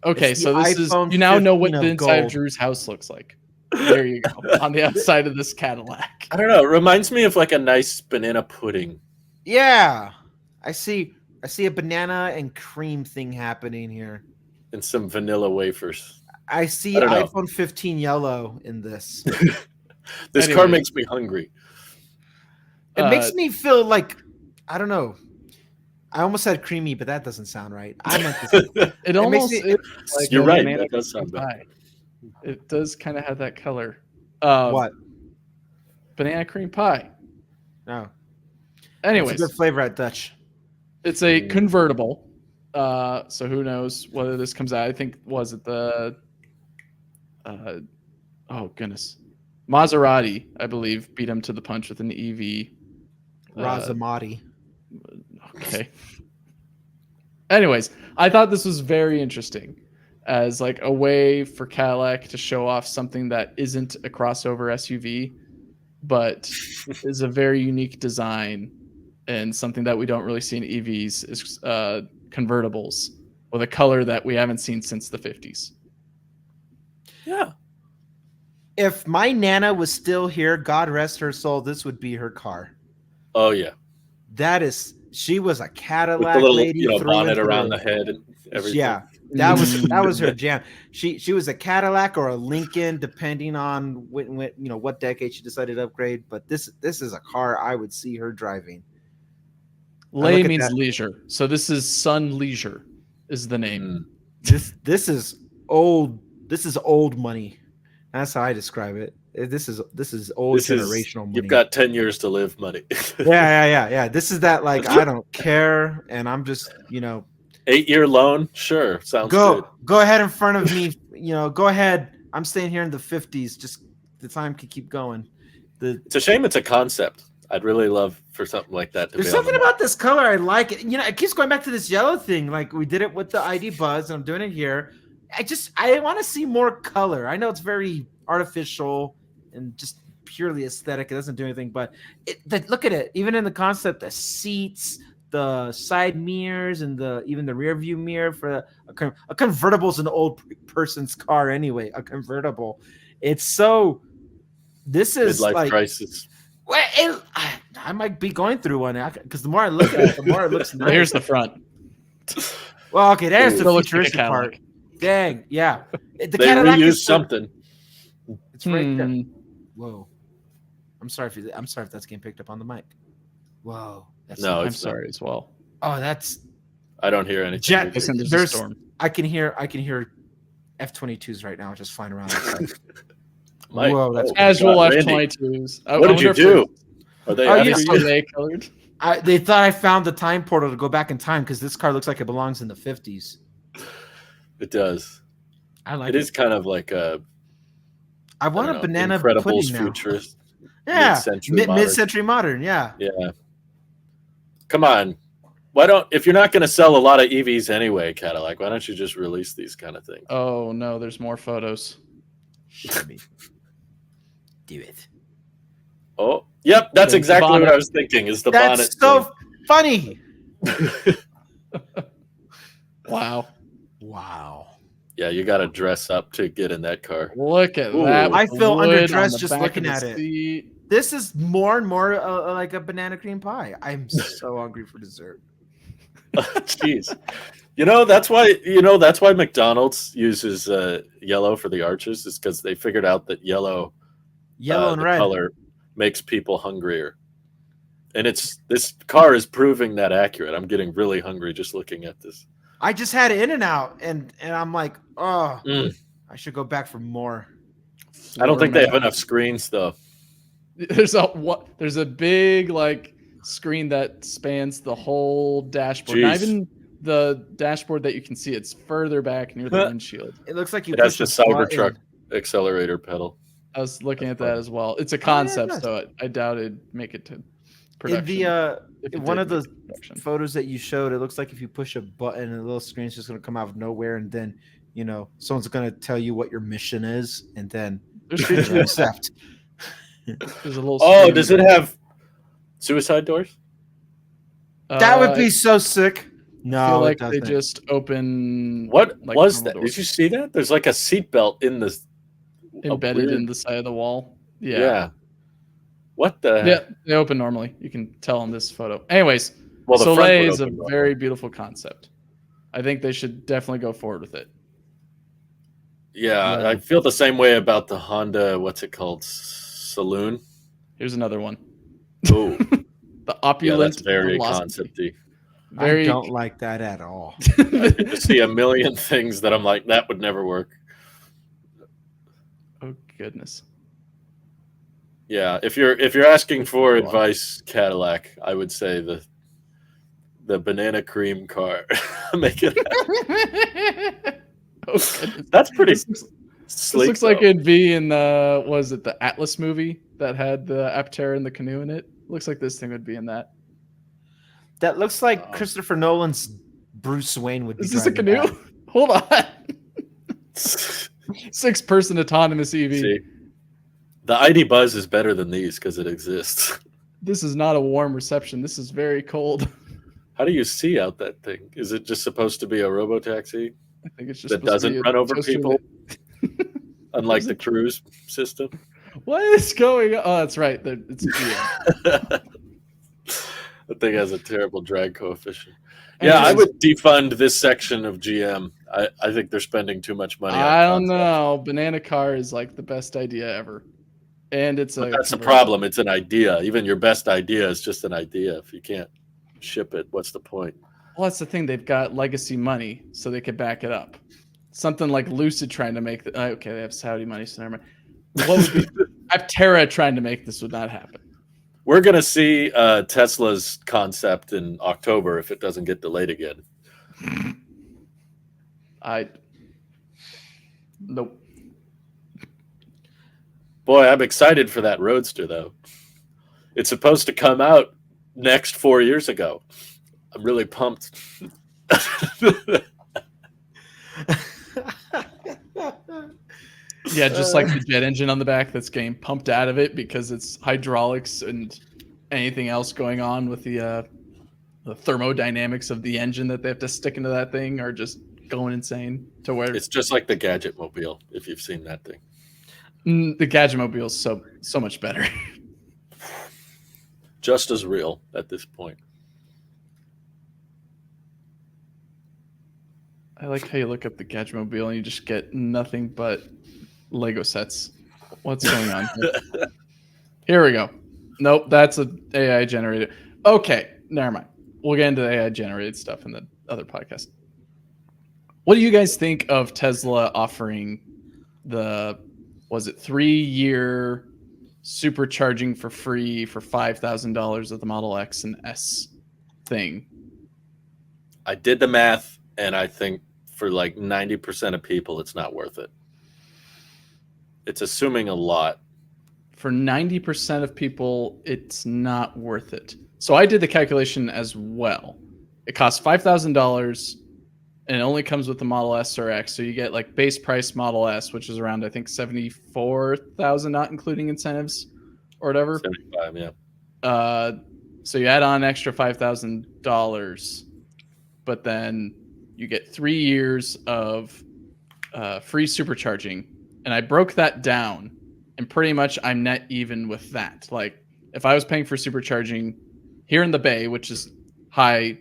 Okay, It's so the this is iPhone you now know what 15 the of inside of gold. Drew's house looks like. There you go. On the outside of this Cadillac. I don't know. It reminds me of like a nice banana pudding. Yeah, I see a banana and cream thing happening here. And some vanilla wafers. I see I don't know. iPhone 15 yellow in this. This car makes me hungry. It makes me feel like, I don't know. I almost said creamy, but that doesn't sound right. I meant to say, it almost me, is like you're a right. banana That does sound bad. pie. It does kind of have that color. what? Banana cream pie. No. Anyways, It's a good flavor at Dutch. it's a convertible. So who knows whether this comes out? I think was it the oh goodness, Maserati, I believe, beat him to the punch with an EV. Razamati. Okay. Anyways, I thought this was very interesting as like a way for Cadillac to show off something that isn't a crossover SUV, but is a very unique design and something that we don't really see in EVs is convertibles with a color that we haven't seen since the 50s. Yeah. If my Nana was still here, God rest her soul, this would be her car. Oh yeah. She was a Cadillac with the little, lady, bonnet around the head and everything. Yeah, that was her jam. She was a Cadillac or a Lincoln, depending on what decade she decided to upgrade. But this is a car I would see her driving. Lei means leisure, so this is Sun Leisure is the name. This is old. This is old money. That's how I describe it. This is old generational money. You've got 10 years to live money. Yeah. This is that, like, I don't care, and I'm just 8-year loan, sure, sounds good. Go ahead in front of me. Go ahead. I'm staying here in the 50s. Just the time could keep going. It's a shame it's a concept. I'd really love for something like that to There's be something about this color. I like it. It keeps going back to this yellow thing. Like we did it with the ID Buzz, and I'm doing it here. I want to see more color. I know it's very artificial and just purely aesthetic. It doesn't do anything, but look at it. Even in the concept, the seats, the side mirrors, and even the rear view mirror for a convertible is an old person's car anyway. A convertible. It's so. This is midlife like crisis. Well, I might be going through one because the more I look at it, the more it looks nice. Here's the front. Well, okay, there's the looks futuristic like a part. Dang, yeah. The They Cadillac reused is something. It's right there. Whoa. I'm sorry if that's getting picked up on the mic. Whoa. I'm sorry as well. Oh, that's. I don't hear anything. There's a storm. I can hear F-22s right now just flying around outside. Mike, whoa, that's casual F-22s. What did you do? Are they colored? They thought I found the time portal to go back in time because this car looks like it belongs in the 50s. It does. I like it. It is kind of like I want a banana Incredibles pudding now. futurist. Yeah, mid-century modern. Yeah. Come on. If you're not going to sell a lot of EVs anyway, Cadillac, why don't you just release these kind of things? Oh no, there's more photos. Do it. Oh, yep, that's exactly what I was thinking. Is the bonnet? That's so funny. Wow. Yeah, you got to dress up to get in that car. Look at that. I feel underdressed just looking at it. This is more and more like a banana cream pie. I'm so hungry for dessert. Jeez. That's why McDonald's uses yellow for the arches, is because they figured out that yellow and red color makes people hungrier. And this car is proving that accurate. I'm getting really hungry just looking at this. I just had In-N-Out and I'm like, I should go back for more. I don't think they have enough screens though. There's a big like screen that spans the whole dashboard. the dashboard that you can see, it's further back near the windshield. It looks like you It has push the a Cybertruck button. accelerator pedal. I was looking That's at that funny. as well. It's a concept, nice. so I doubt it'd make it to In production. the one of the production. photos that you showed, it looks like if you push a button, a little screen's just going to come out of nowhere, and then someone's going to tell you what your mission is, and then There's you features. accept. There's a little. Oh, screen. does it have suicide doors? That would be so sick. No, I feel like it they doesn't. just open. What like was normal that? doors. Did you see that? There's like a seatbelt in the Embedded in the side of the wall. Yeah. What the? Yeah, they open normally. You can tell on this photo. Anyways, Well, the front Soleil would is a open normally. very beautiful concept. I think they should definitely go forward with it. Yeah, Yeah. I feel the same way about the Honda. What's it called? Saloon. Here's another one. Oh, The yeah, opulent that's very velocity. concepty. I don't like that at all. I get to see a million things that I'm like, that would never work. Oh goodness. Yeah, if you're asking for Go on. advice, Cadillac, I would say the banana cream car. Make it. Oh, goodness. That's pretty This looks, sleek. looks like though. it'd be in the was it the Atlas movie that had the Aptera and the canoe in it? Looks like this thing would be in that. That looks like Christopher Nolan's Bruce Wayne would be. Is this a driving canoe? that. Hold on. 6-person autonomous EV. See, the ID Buzz is better than these because it exists. This is not a warm reception. This is very cold. How do you see out that thing? Is it just supposed to be a robotaxi I think it's just that supposed to doesn't be run over supposed to people, be- unlike the cruise system? What is going on? Oh, that's right. It's GM. That thing has a terrible drag coefficient. Yeah, I would defund this section of GM. I think they're spending too much money. I don't know. Banana car is like the best idea ever, and it's But a. that's the problem. It's an idea. Even your best idea is just an idea. If you can't ship it, what's the point? Well, that's the thing. They've got legacy money, so they could back it up. Something like Lucid trying to make the. Okay, they have Saudi money, so never mind. What would be Aptera trying to make this would not happen? We're going to see Tesla's concept in October if it doesn't get delayed again. Nope. Boy, I'm excited for that Roadster, though. It's supposed to come out next 4 years ago. I'm really pumped. Yeah, just like the jet engine on the back that's getting pumped out of it because it's hydraulics and anything else going on with the thermodynamics of the engine that they have to stick into that thing are just going insane to where It's just like the Gadget Mobile, if you've seen that thing. The Gadget Mobile is so much better. Just as real at this point. I like how you look up the Gadget Mobile and you just get nothing but Lego sets. What's going on here? Here we go. Nope, that's an AI generated. Okay, never mind. We'll get into the AI generated stuff in the other podcast. What do you guys think of Tesla offering the 3-year supercharging for free for $5,000 of the Model X and S thing? I did the math, and I think for like 90% of people, it's not worth it. It's assuming a lot. For 90% of people, it's not worth it. So I did the calculation as well. It costs $5,000 and it only comes with the Model S or X. So you get like base price Model S, which is around, I think, $74,000, not including incentives or whatever. 75, yeah. So you add on an extra $5,000, but then you get 3 years of free supercharging. And I broke that down, and pretty much I'm net even with that. Like, if I was paying for supercharging here in the Bay, which is high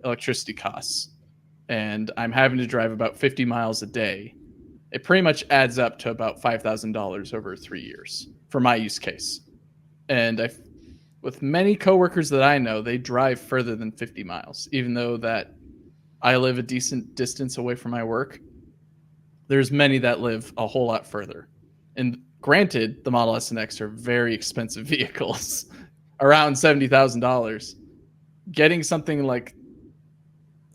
electricity costs, and I'm having to drive about 50 miles a day, it pretty much adds up to about $5,000 over 3 years for my use case. And with many coworkers that I know, they drive further than 50 miles, even though that I live a decent distance away from my work. There's many that live a whole lot further. And granted, the Model S and X are very expensive vehicles, around $70,000. Getting something like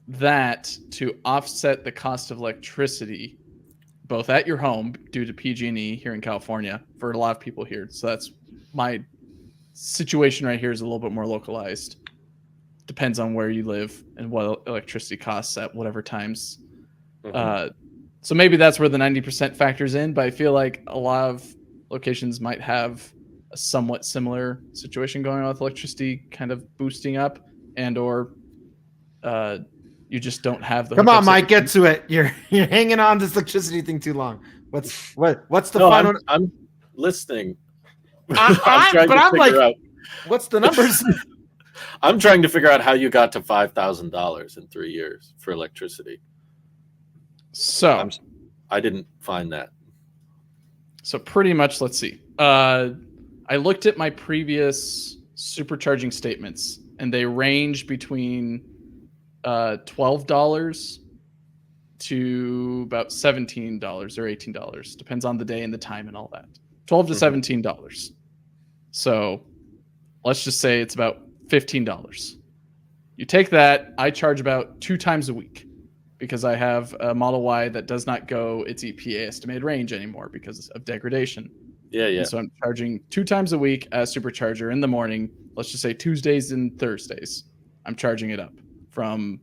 that to offset the cost of electricity, both at your home due to PG&E here in California for a lot of people here. So that's my situation right here is a little bit more localized. Depends on where you live and what electricity costs at whatever times. So maybe that's where the 90% factors in, but I feel like a lot of locations might have a somewhat similar situation going on with electricity kind of boosting up, and or you just don't have the. Come on, Mike, get to it. You're hanging on this electricity thing too long. What's the final? I'm listening. I'm like, what's the numbers? I'm trying to figure out how you got to $5,000 in 3 years for electricity. So I didn't find that. So pretty much, let's see. I looked at my previous supercharging statements, and they range between $12 to about $17 or $18. Depends on the day and the time and all that. $12 to $17. So let's just say it's about $15. You take that, I charge about 2 times a week because I have a Model Y that does not go its EPA estimated range anymore because of degradation. Yeah. And so I'm charging 2 times a week as supercharger in the morning. Let's just say Tuesdays and Thursdays. I'm charging it up from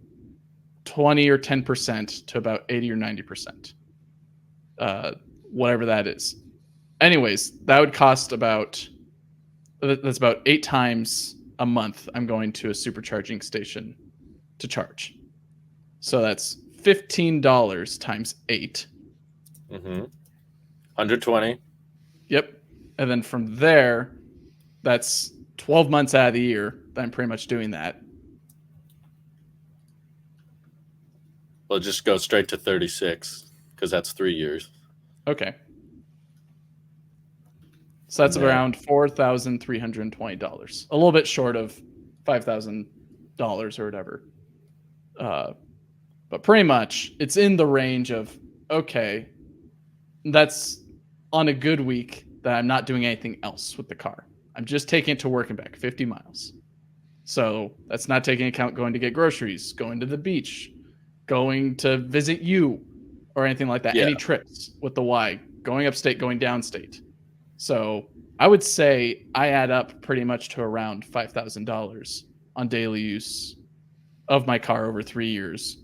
20 or 10% to about 80 or 90%. Whatever that is. Anyways, that would cost that's about 8 times a month I'm going to a supercharging station to charge. So that's $15 times 8. 120. Yep. And then from there, that's 12 months out of the year that I'm pretty much doing that. Well, just go straight to 36 because that's 3 years. Okay. So that's around $4,320. A little bit short of $5,000 or whatever. But pretty much it's in the range of, okay, that's on a good week that I'm not doing anything else with the car. I'm just taking it to work and back, 50 miles. So that's not taking account going to get groceries, going to the beach, going to visit you or anything like that. Yeah. Any trips with the Y, going upstate, going downstate. So I would say I add up pretty much to around $5,000 on daily use of my car over 3 years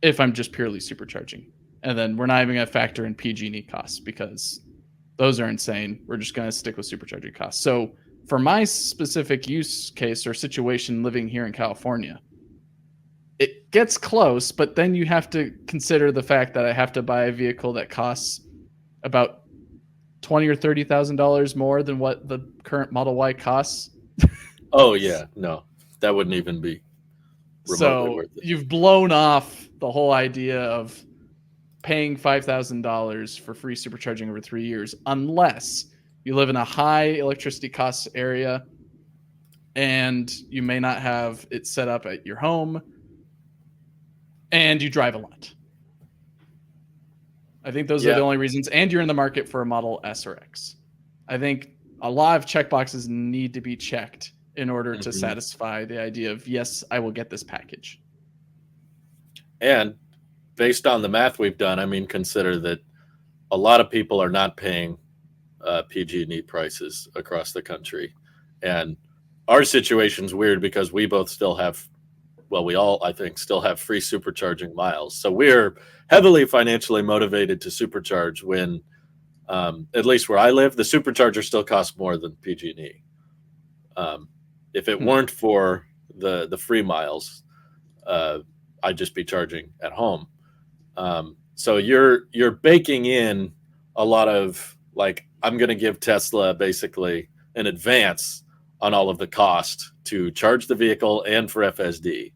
if I'm just purely supercharging. And then we're not even going to factor in PG&E costs because those are insane. We're just going to stick with supercharging costs. So for my specific use case or situation living here in California, it gets close, but then you have to consider the fact that I have to buy a vehicle that costs about $20,000 or $30,000 more than what the current Model Y costs. Oh yeah, no, that wouldn't even be remotely worth it. You've blown off the whole idea of paying $5,000 for free supercharging over 3 years, unless you live in a high electricity cost area and you may not have it set up at your home and you drive a lot. I think those are the only reasons. And you're in the market for a Model S or X. I think a lot of checkboxes need to be checked in order to satisfy the idea of, yes, I will get this package. And based on the math we've done, I mean, consider that a lot of people are not paying PG&E prices across the country. And our situation's weird because we both still have, well, we all, I think, still have free supercharging miles. So we're heavily financially motivated to supercharge when, at least where I live, the supercharger still costs more than PG&E. If it weren't for the free miles, I'd just be charging at home. So you're baking in a lot of, like, I'm going to give Tesla basically an advance on all of the cost to charge the vehicle and for FSD.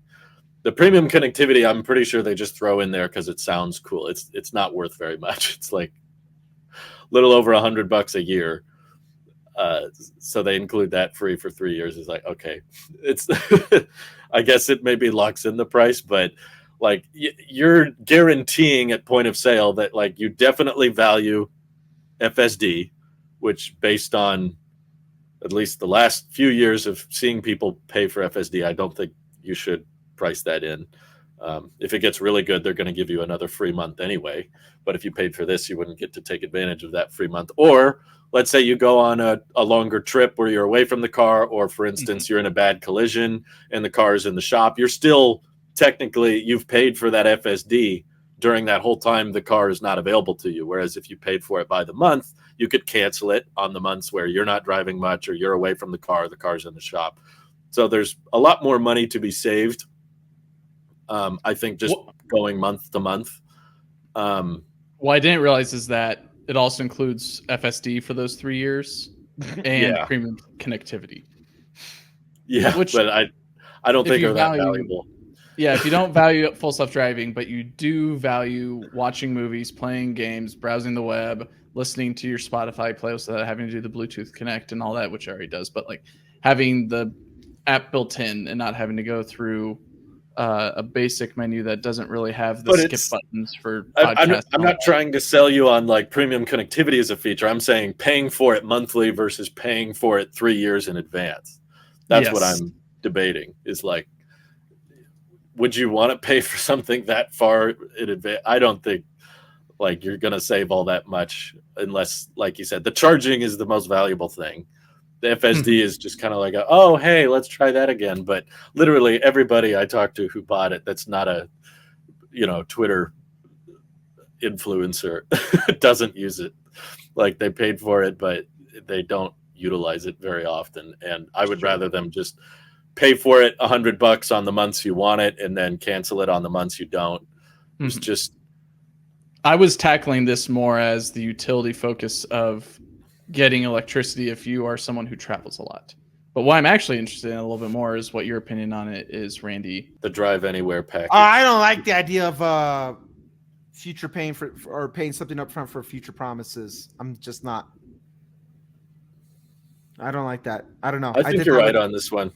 The premium connectivity, I'm pretty sure they just throw in there because it sounds cool. It's not worth very much. It's like a little over $100 a year. So they include that free for 3 years. It's like, okay, it's I guess it maybe locks in the price, but like you're guaranteeing at point of sale that like you definitely value FSD, which based on at least the last few years of seeing people pay for FSD, I don't think you should price that in. If it gets really good, they're going to give you another free month anyway. But if you paid for this, you wouldn't get to take advantage of that free month. Or let's say you go on a longer trip where you're away from the car, or for instance, you're in a bad collision and the car is in the shop. You're still technically, you've paid for that FSD during that whole time the car is not available to you. Whereas if you paid for it by the month, you could cancel it on the months where you're not driving much or you're away from the car's in the shop. So there's a lot more money to be saved. I think just going month to month. What I didn't realize is that it also includes FSD for those 3 years and premium connectivity. Yeah, but I don't think they're that valuable. Yeah, if you don't value full self-driving, but you do value watching movies, playing games, browsing the web, listening to your Spotify playlist without having to do the Bluetooth Connect and all that, which it already does, but like having the app built in and not having to go through a basic menu that doesn't really have the skip buttons for podcasts. I'm not trying to sell you on like premium connectivity as a feature. I'm saying paying for it monthly versus paying for it 3 years in advance. That's what I'm debating, is like, would you want to pay for something that far in advance? I don't think like you're going to save all that much unless, like you said, the charging is the most valuable thing. The FSD is just kind of like, oh, hey, let's try that again. But literally everybody I talked to who bought it, that's not a, Twitter influencer, doesn't use it. Like they paid for it, but they don't utilize it very often. And I would rather them just pay for it $100 on the months you want it and then cancel it on the months you don't. It's just. I was tackling this more as the utility focus of getting electricity if you are someone who travels a lot. But what I'm actually interested in a little bit more is what your opinion on it is, Randy. The Drive Anywhere package. I don't like the idea of future paying or paying something up front for future promises. I'm just not. I don't like that. I don't know. I think you're right on this one,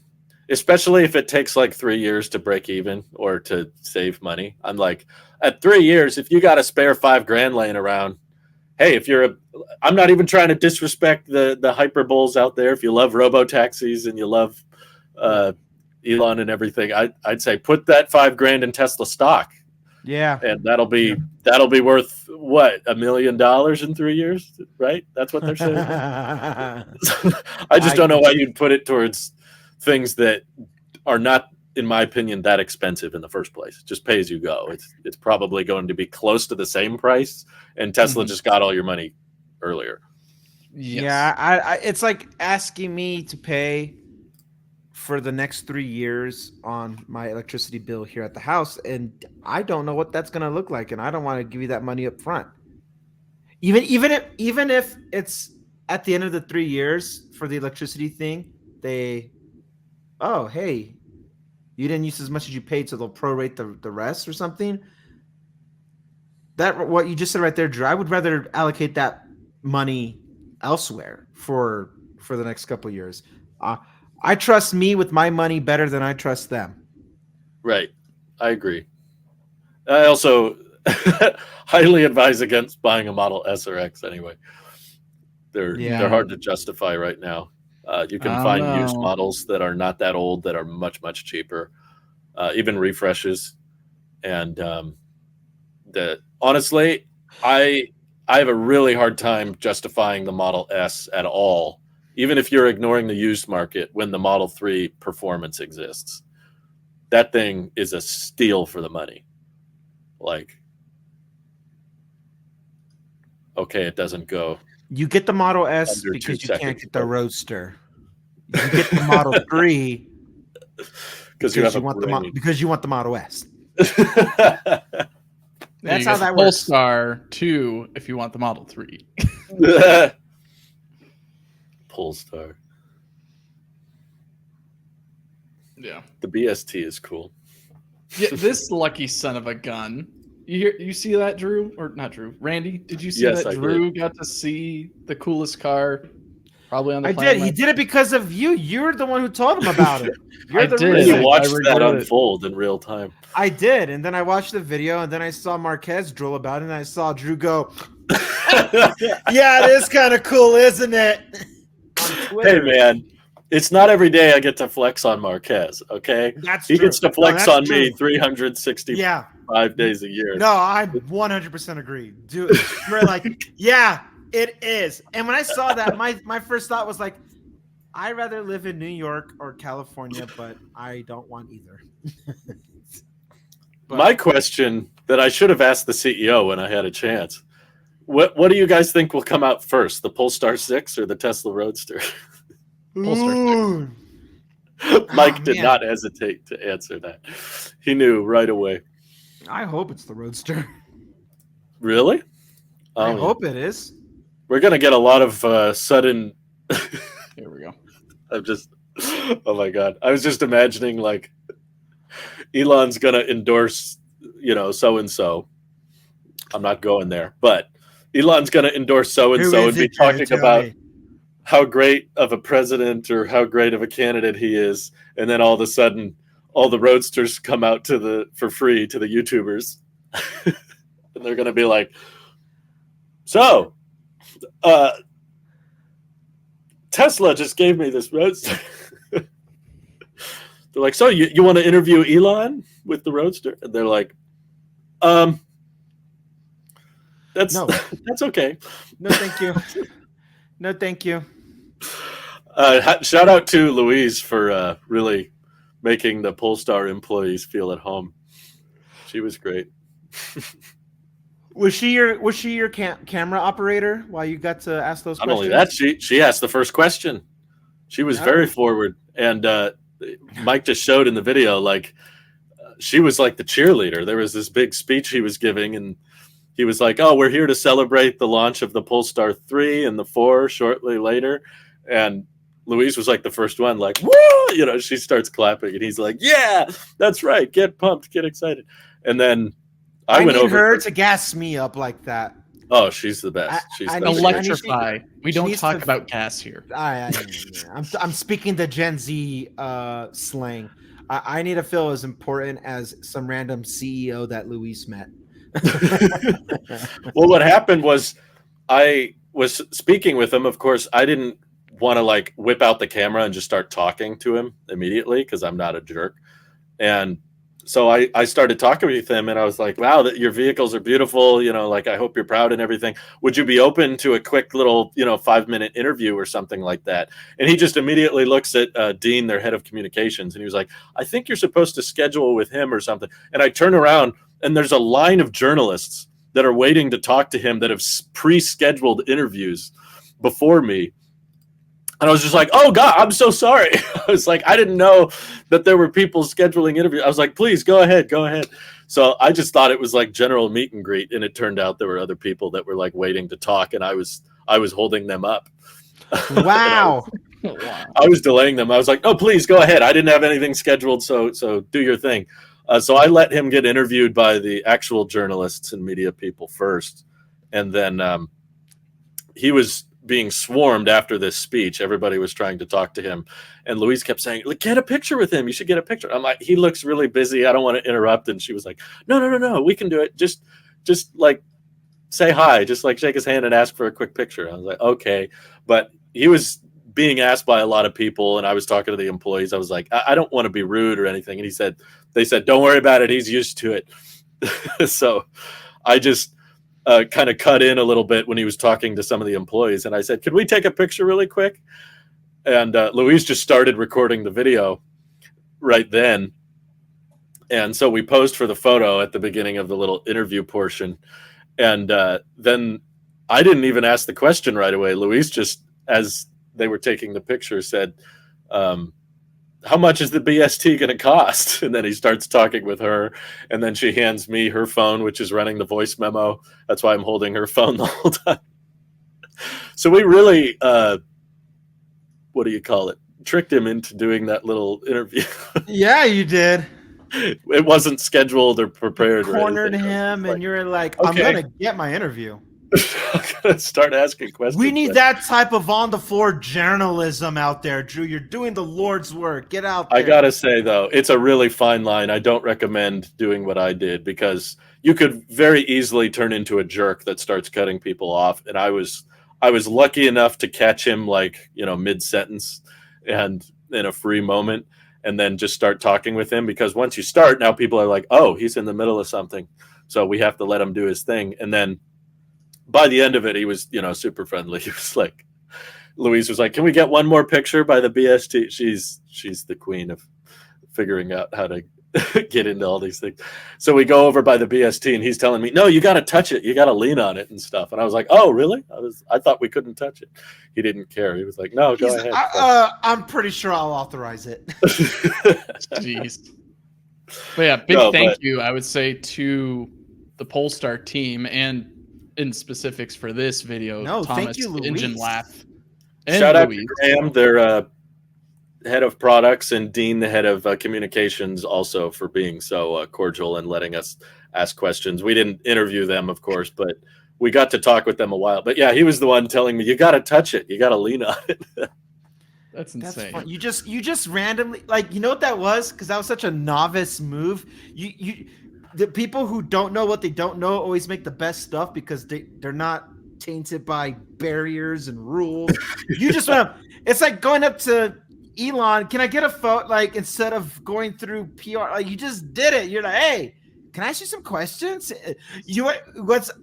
especially if it takes like 3 years to break even or to save money. I'm like, at 3 years, if you got a spare $5,000 laying around, hey, I'm not even trying to disrespect the hyperboles out there. If you love robo-taxis and you love Elon and everything, I'd say put that $5,000 in Tesla stock. Yeah. And that'll be worth what, $1 million in 3 years, right? That's what they're saying. I just don't know why you'd put it towards things that are not, in my opinion, that expensive in the first place. Just pay as you go. It's probably going to be close to the same price, and Tesla just got all your money earlier. Yes. Yeah, it's like asking me to pay for the next 3 years on my electricity bill here at the house, and I don't know what that's going to look like, and I don't want to give you that money up front. Even if it's at the end of the 3 years for the electricity thing, oh, hey, you didn't use as much as you paid, so they'll prorate the rest or something. That what you just said right there, Drew. I would rather allocate that money elsewhere for the next couple of years. I trust me with my money better than I trust them. Right. I agree. I also highly advise against buying a Model S or X anyway. They're hard to justify right now. You can find used models that are not that old that are much, much cheaper, even refreshes. And honestly, I have a really hard time justifying the Model S at all, even if you're ignoring the used market when the Model 3 performance exists. That thing is a steal for the money. Like, okay, it doesn't go. You get the Model S because you can't get the Roadster. You get the Model 3 because you want the Model S. That's how that works. Polestar 2 if you want the Model 3. Polestar. Yeah. The BST is cool. Yeah, this lucky son of a gun. You see that, Drew? Or not Drew? Randy, did you see that Drew got to see the coolest car probably on the planet? I did. He did it because of you. You're the one who told him about it. I did. You watched that unfold in real time. I did. And then I watched the video, and then I saw Marquez drool about it, and I saw Drew go, yeah, it is kind of cool, isn't it? Hey, man. It's not every day I get to flex on Marquez, okay? That's he true. gets to flex on true. me 365 days a year. No, I 100% agree. Dude, we're like, yeah, it is. And when I saw that, my first thought was like, I'd rather live in New York or California, but I don't want either. My question that I should have asked the CEO when I had a chance. What do you guys think will come out first, the Polestar 6 or the Tesla Roadster? Polestar 6. Mike did not hesitate to answer that. He knew right away. I hope it's the Roadster. Really? I hope it is. We're going to get a lot of sudden... Here we go. Oh my God. I was just imagining like Elon's going to endorse, so-and-so. I'm not going there, but Elon's going to endorse so-and-so and be talking about how great of a president or how great of a candidate he is. And then all of a sudden, all the roadsters come out for free to the YouTubers. And they're going to be like, so, Tesla just gave me this roadster. They're like, so you want to interview Elon with the roadster? And they're like, that's okay. No, thank you. No, thank you. Shout out to Louise for really making the Polestar employees feel at home. She was great. Was she your camera operator while you got to ask those questions? Not only that, she asked the first question. She was very forward, and Mike just showed in the video like she was like the cheerleader. There was this big speech he was giving, and he was like, "Oh, we're here to celebrate the launch of the Polestar 3 and the 4 shortly later," and Louise was like the first one, like, "Woo!" She starts clapping, and he's like, "Yeah, that's right. Get pumped, get excited," and then. I went need over her to gas me up like that. Oh, she's the best. She's electrify. We don't talk about gas here. I'm speaking the Gen Z slang. I need to feel as important as some random CEO that Luis met. Well, what happened was I was speaking with him. Of course, I didn't want to like whip out the camera and just start talking to him immediately because I'm not a jerk. And so I started talking with him, and I was like, wow, your vehicles are beautiful. Like, I hope you're proud and everything. Would you be open to a quick little, 5-minute interview or something like that? And he just immediately looks at Dean, their head of communications, and he was like, I think you're supposed to schedule with him or something. And I turn around, and there's a line of journalists that are waiting to talk to him that have pre-scheduled interviews before me. And I was just like, oh, God, I'm so sorry. I was like, I didn't know that there were people scheduling interviews. I was like, please, go ahead. So I just thought it was like general meet and greet. And it turned out there were other people that were like waiting to talk. And I was holding them up. Wow. I was delaying them. I was like, no, please, go ahead. I didn't have anything scheduled. So do your thing. So I let him get interviewed by the actual journalists and media people first. And then he was being swarmed after this speech. Everybody was trying to talk to him, and Louise kept saying, get a picture with him. You should get a picture. I'm like, he looks really busy. I don't want to interrupt. And she was like, no, we can do it. Just like say hi, just like shake his hand and ask for a quick picture. I was like, okay. But he was being asked by a lot of people, and I was talking to the employees. I was like, I don't want to be rude or anything. And they said, don't worry about it. He's used to it. So I just kind of cut in a little bit when he was talking to some of the employees. And I said, could we take a picture really quick? And Louise just started recording the video right then. And so we posed for the photo at the beginning of the little interview portion. And then I didn't even ask the question right away. Louise just, as they were taking the picture, said, how much is the BST going to cost? And then he starts talking with her, and then she hands me her phone, which is running the voice memo. That's why I'm holding her phone the whole time. So we really, what do you call it? Tricked him into doing that little interview. Yeah, you did. It wasn't scheduled or prepared. You cornered him, and you're like, I'm going to get my interview. I'm going to start asking questions. We need that type of on-the-floor journalism out there, Drew. You're doing the Lord's work. Get out there. I got to say, though, it's a really fine line. I don't recommend doing what I did because you could very easily turn into a jerk that starts cutting people off. And I was lucky enough to catch him like, mid-sentence. and in a free moment, and then just start talking with him, because once you start, now people are like, oh, he's in the middle of something, so we have to let him do his thing. And then by the end of it, he was, super friendly. He was like, Louise was like, can we get one more picture by the BST? She's the queen of figuring out how to get into all these things. So we go over by the BST, and he's telling me, no, you got to touch it. You got to lean on it and stuff. And I was like, oh, really? I thought we couldn't touch it. He didn't care. He was like, no, go ahead. I'm pretty sure I'll authorize it. Jeez. But yeah, thank you, I would say, to the Polestar team, and in specifics for this video, Thomas, thank you, Louise. Engine Laugh. Shout out to Graham, their head of products, and Dean, the head of communications, also for being so cordial and letting us ask questions. We didn't interview them, of course, but we got to talk with them a while. But yeah, he was the one telling me, you got to touch it. You got to lean on it. That's insane. That's fun. You just randomly, like, you know what that was? Because that was such a novice move. The people who don't know what they don't know always make the best stuff, because they're not tainted by barriers and rules. You just went up. It's like going up to Elon, can I get a photo? Like, instead of going through PR, like, you just did it. You're like, hey, can I ask you some questions?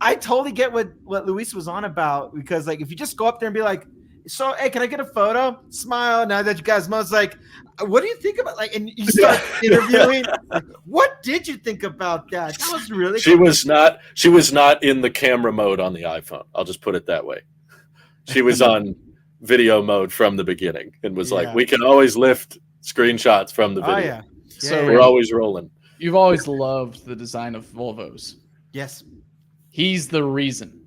I totally get what Luis was on about, because like, if you just go up there and be like, so, hey, can I get a photo? Smile. Now that you guys know, it's like, what do you think about, like, and you start interviewing. Like, what did you think about that? That was really She was not in the camera mode on the iPhone. I'll just put it that way. She was on video mode from the beginning, and was like, we can always lift screenshots from the video. Oh, yeah. So we're always rolling. You've always loved the design of Volvos. Yes. He's the reason.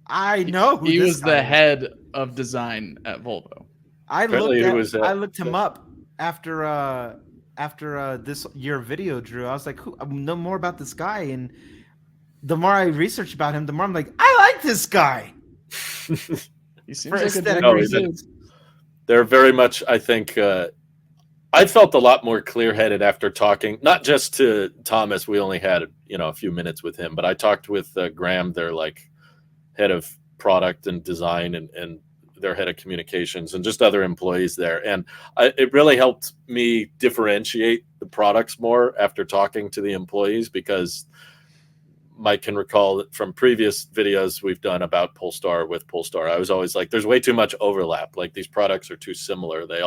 I know. He was the head of design at Volvo. I looked him up after this your video, Drew. I was like, I know more about this guy, and the more I researched about him, the more I'm like, I like this guy. He seems like aesthetic reasons. They're very much, I think, I felt a lot more clear-headed after talking, not just to Thomas. We only had, a few minutes with him, but I talked with Graham, their like head of product and design, and their head of communications, and just other employees there. And it really helped me differentiate the products more after talking to the employees, because Mike can recall that from previous videos we've done about Polestar with Polestar, I was always like, there's way too much overlap. Like, these products are too similar. They're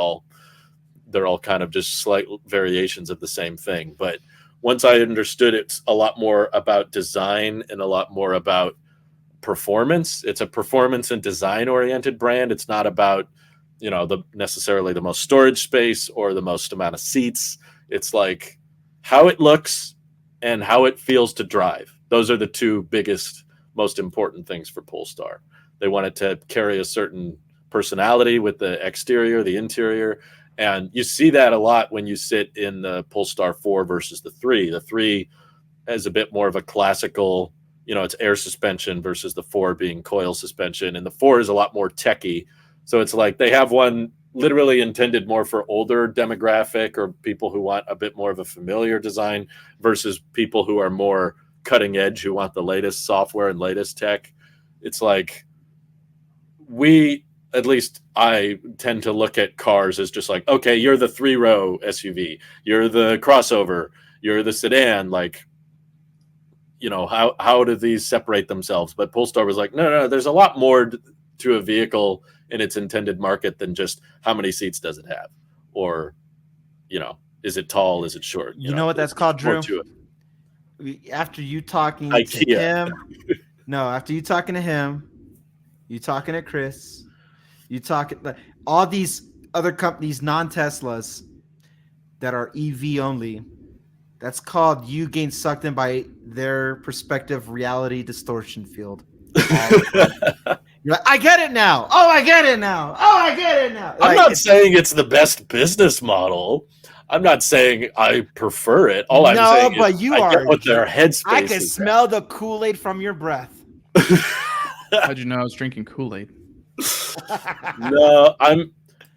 all kind of just slight variations of the same thing. But once I understood it's a lot more about design and a lot more about performance. It's a performance and design oriented brand. It's not about, necessarily the most storage space or the most amount of seats. It's like how it looks and how it feels to drive. Those are the two biggest, most important things for Polestar. They want it to carry a certain personality with the exterior, the interior. And you see that a lot when you sit in the Polestar 4 versus the 3. The 3 has a bit more of a classical, it's air suspension, versus the 4 being coil suspension. And the 4 is a lot more techy. So it's like they have one literally intended more for older demographic, or people who want a bit more of a familiar design, versus people who are more cutting edge, who want the latest software and latest tech. It's like at least I tend to look at cars as just like, okay, you're the 3-row SUV, you're the crossover, you're the sedan. Like, how do these separate themselves? But Polestar was like, no, there's a lot more to a vehicle in its intended market than just how many seats does it have, or, is it tall, is it short? You know what that's called, Drew? After you talking to him, after you talking to him, you talking to Chris, you talking all these other companies, non-Teslas, that are EV only. That's called you getting sucked in by their perspective reality distortion field. You're like, I get it now. Oh, I get it now. Oh, I get it now. I'm not saying it's the best business model. I'm not saying I prefer it. All I'm saying is I get what their headspace I can smell the Kool-Aid from your breath. How'd you know I was drinking Kool-Aid? No,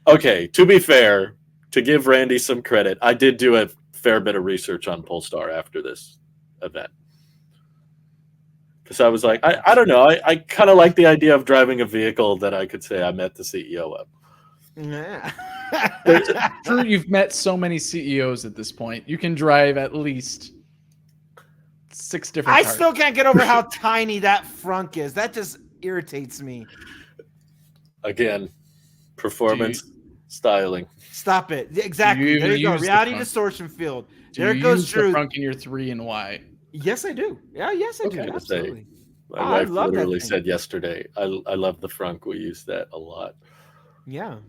okay. To be fair, to give Randy some credit, I did do a fair bit of research on Polestar after this event, because I was like, I don't know, I kind of like the idea of driving a vehicle that I could say I met the CEO of. Yeah. Drew, you've met so many CEOs at this point. You can drive at least 6 different I cars. still can't get over how tiny that frunk is. That just irritates me. Again, performance, styling. Stop it. Exactly. You There you go. use the Reality front. distortion field. Do There you goes use Drew. the frunk in your 3 and Y? Yes, I do. Yeah, yes, I do. Okay. Absolutely. My I wife love that literally thing. said yesterday, I love the frunk. We use that a lot. Yeah.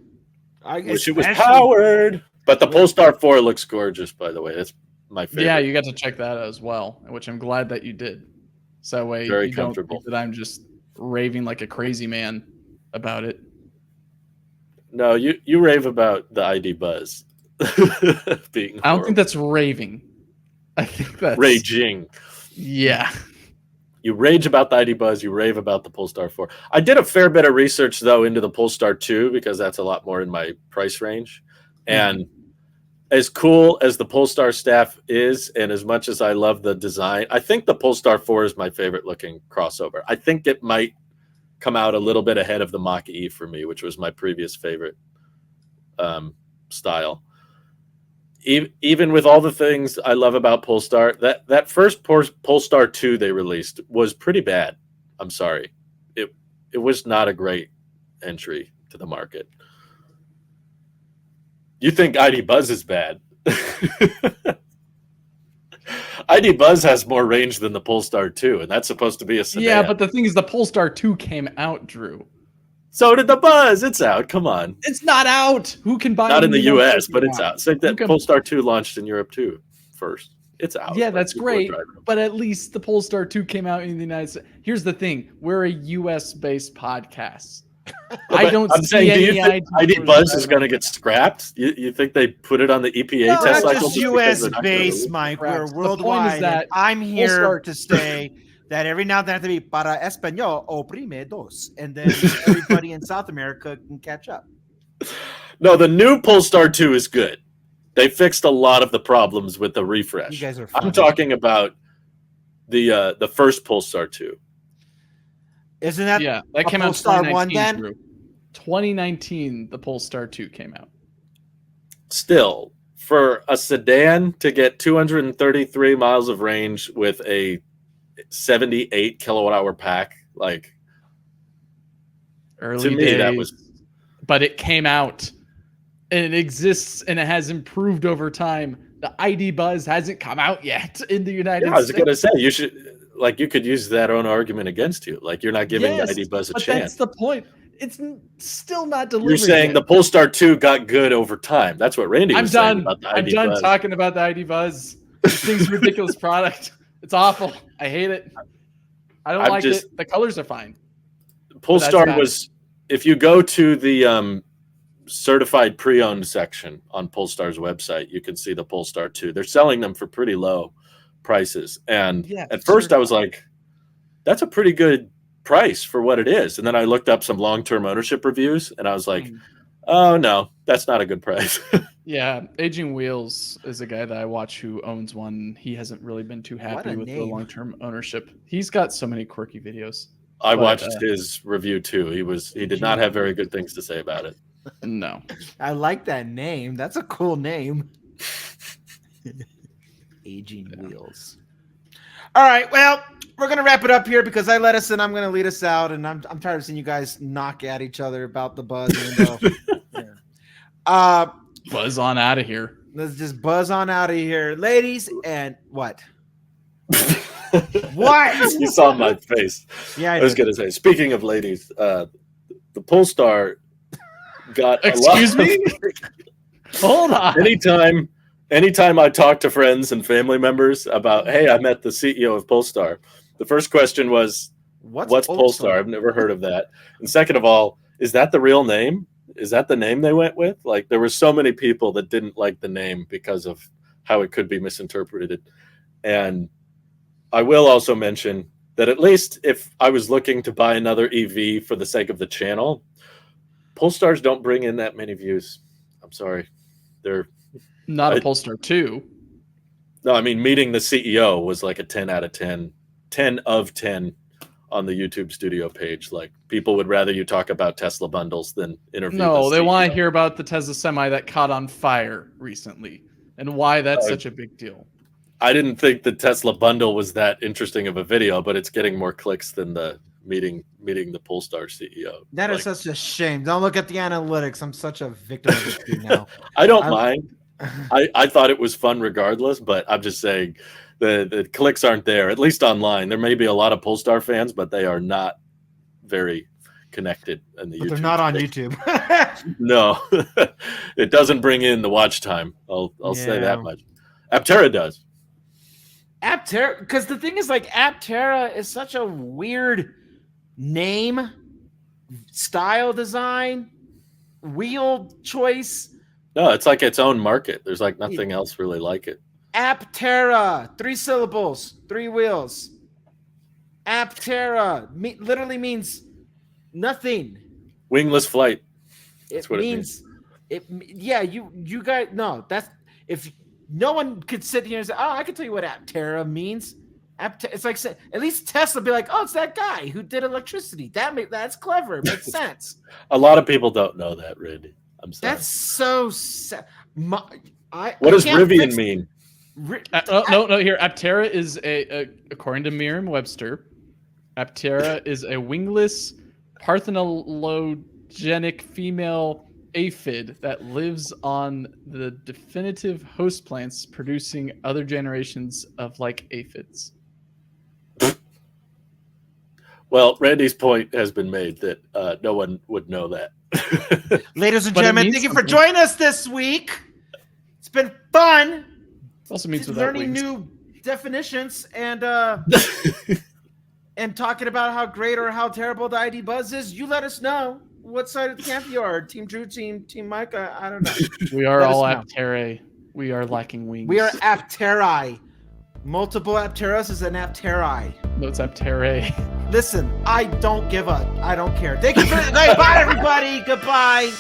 Wish it was Especially- powered. But the Polestar 4 looks gorgeous, by the way. That's my favorite. Yeah, you got to check that out as well, which I'm glad that you did. So that way Very you don't comfortable. think that I'm just raving like a crazy man about it. No, you rave about the ID Buzz being I don't think that's raving. I think that's raging. Yeah. You rage about the ID Buzz, you rave about the Polestar 4. I did a fair bit of research, though, into the Polestar 2 because that's a lot more in my price range. And as cool as the Polestar staff is, and as much as I love the design, I think the Polestar 4 is my favorite looking crossover. I think it might come out a little bit ahead of the Mach-E for me, which was my previous favorite style. Even with all the things I love about Polestar, that first Polestar 2 they released was pretty bad. I'm sorry. It was not a great entry to the market. You think ID Buzz is bad. ID Buzz has more range than the Polestar 2, and that's supposed to be a sedan. Yeah, but the thing is the Polestar 2 came out, Drew. So did the Buzz. It's out. Come on. It's not out. Who can buy it? Not in the US, but it's out. So that Polestar 2 launched in Europe too first. It's out. Yeah, that's great. But at least the Polestar 2 came out in the United States. Here's the thing. We're a US-based podcast. I don't see do you any think ID Buzz is going to get scrapped? You think they put it on the EPA No, test not cycle? just US based, Mike. We're worldwide. that I'm here Polestar- to say that every now and then I have to be para español oprime dos, and then everybody in South America can catch up. No, the new Polestar 2 is good. They fixed a lot of the problems with the refresh. You guys are funny. I'm talking about the first Polestar 2. Isn't that that came out in Polestar 2019, 1 then? Drew. 2019, the Polestar 2 came out. Still, for a sedan to get 233 miles of range with a 78 kilowatt hour pack, like Early to me, days, that was. But it came out, and it exists, and it has improved over time. The ID Buzz hasn't come out yet in the United States. I was going to say you could use that own argument against you. Like you're not giving the ID Buzz a chance. That's the point. It's still not delivered. You're saying yet. the Polestar 2 got good over time. That's what Randy was saying about the ID I'm Buzz. done talking about the ID Buzz. This thing's a ridiculous product. It's awful. I hate it. I don't like it. The colors are fine. Polestar was, if you go to the certified pre-owned section on Polestar's website, you can see the Polestar 2. They're selling them for pretty low prices. And at first I was like, that's a pretty good price for what it is. And then I looked up some long-term ownership reviews and I was like, oh no, that's not a good price. Yeah, Aging Wheels is a guy that I watch who owns one. He hasn't really been too happy with the long-term ownership. He's got so many quirky videos. I watched his review too. He did not have very good things to say about it. No. I like that name. That's a cool name. Aging Wheels. All right, well, we're gonna wrap it up here because I let us in. I'm gonna lead us out, and I'm tired of seeing you guys knock at each other about the Buzz. Buzz on out of here. Let's just buzz on out of here, ladies. And what? What? You saw my face. Yeah, I was gonna say. Speaking of ladies, the Polestar got. Excuse me. Hold on. Anytime I talk to friends and family members about, hey, I met the CEO of Polestar, the first question was, what's Polestar? I've never heard of that. And second of all, is that the real name? Is that the name they went with? Like, there were so many people that didn't like the name because of how it could be misinterpreted. And I will also mention that at least if I was looking to buy another EV for the sake of the channel, Polestars don't bring in that many views. I'm sorry. They're not a Polestar 2. No, I mean, meeting the CEO was like a 10 out of 10, 10 of 10 on the YouTube Studio page. Like people would rather you talk about Tesla bundles than interview. No, the they CEO. want to hear about the Tesla Semi that caught on fire recently and why that's such a big deal. I didn't think the Tesla bundle was that interesting of a video, but it's getting more clicks than the meeting the Polestar CEO. That is such a shame. Don't look at the analytics. I'm such a victim of this thing now. I don't mind. I thought it was fun regardless, but I'm just saying the clicks aren't there, at least online. There may be a lot of Polestar fans, but they are not very connected in the But YouTube they're not on space. YouTube. No, it doesn't bring in the watch time. I'll say that much. Aptera does. Aptera, because the thing is, like, Aptera is such a weird name, style design, wheel choice. No, it's like its own market. There's like nothing else really like it. Aptera, 3 syllables, 3 wheels. Aptera literally means nothing. Wingless flight. That's what it means. You guys, no, that's, if no one could sit here and say, oh, I can tell you what Aptera means. It's like, at least Tesla be like, oh, it's that guy who did electricity. That's clever. It makes sense. A lot of people don't know that, Randy. I'm sorry. That's so sad. What does Rivian mean? No. Here, Aptera is according to Merriam-Webster, Aptera is a wingless, parthenogenic female aphid that lives on the definitive host plants, producing other generations of like aphids. Well, Randy's point has been made that no one would know that. Ladies and gentlemen, thank you for joining us this week. It's been fun. It also means learning new definitions and and talking about how great or how terrible the ID Buzz is. You let us know what side of the camp you are. Team Drew, Team Micah. I don't know. We are all Apterae. We are lacking wings. We are Apterae. Multiple Apteras is an Apterae. No, it's Apterae. Listen, I don't give up. I don't care. Thank you for bye, everybody. Goodbye.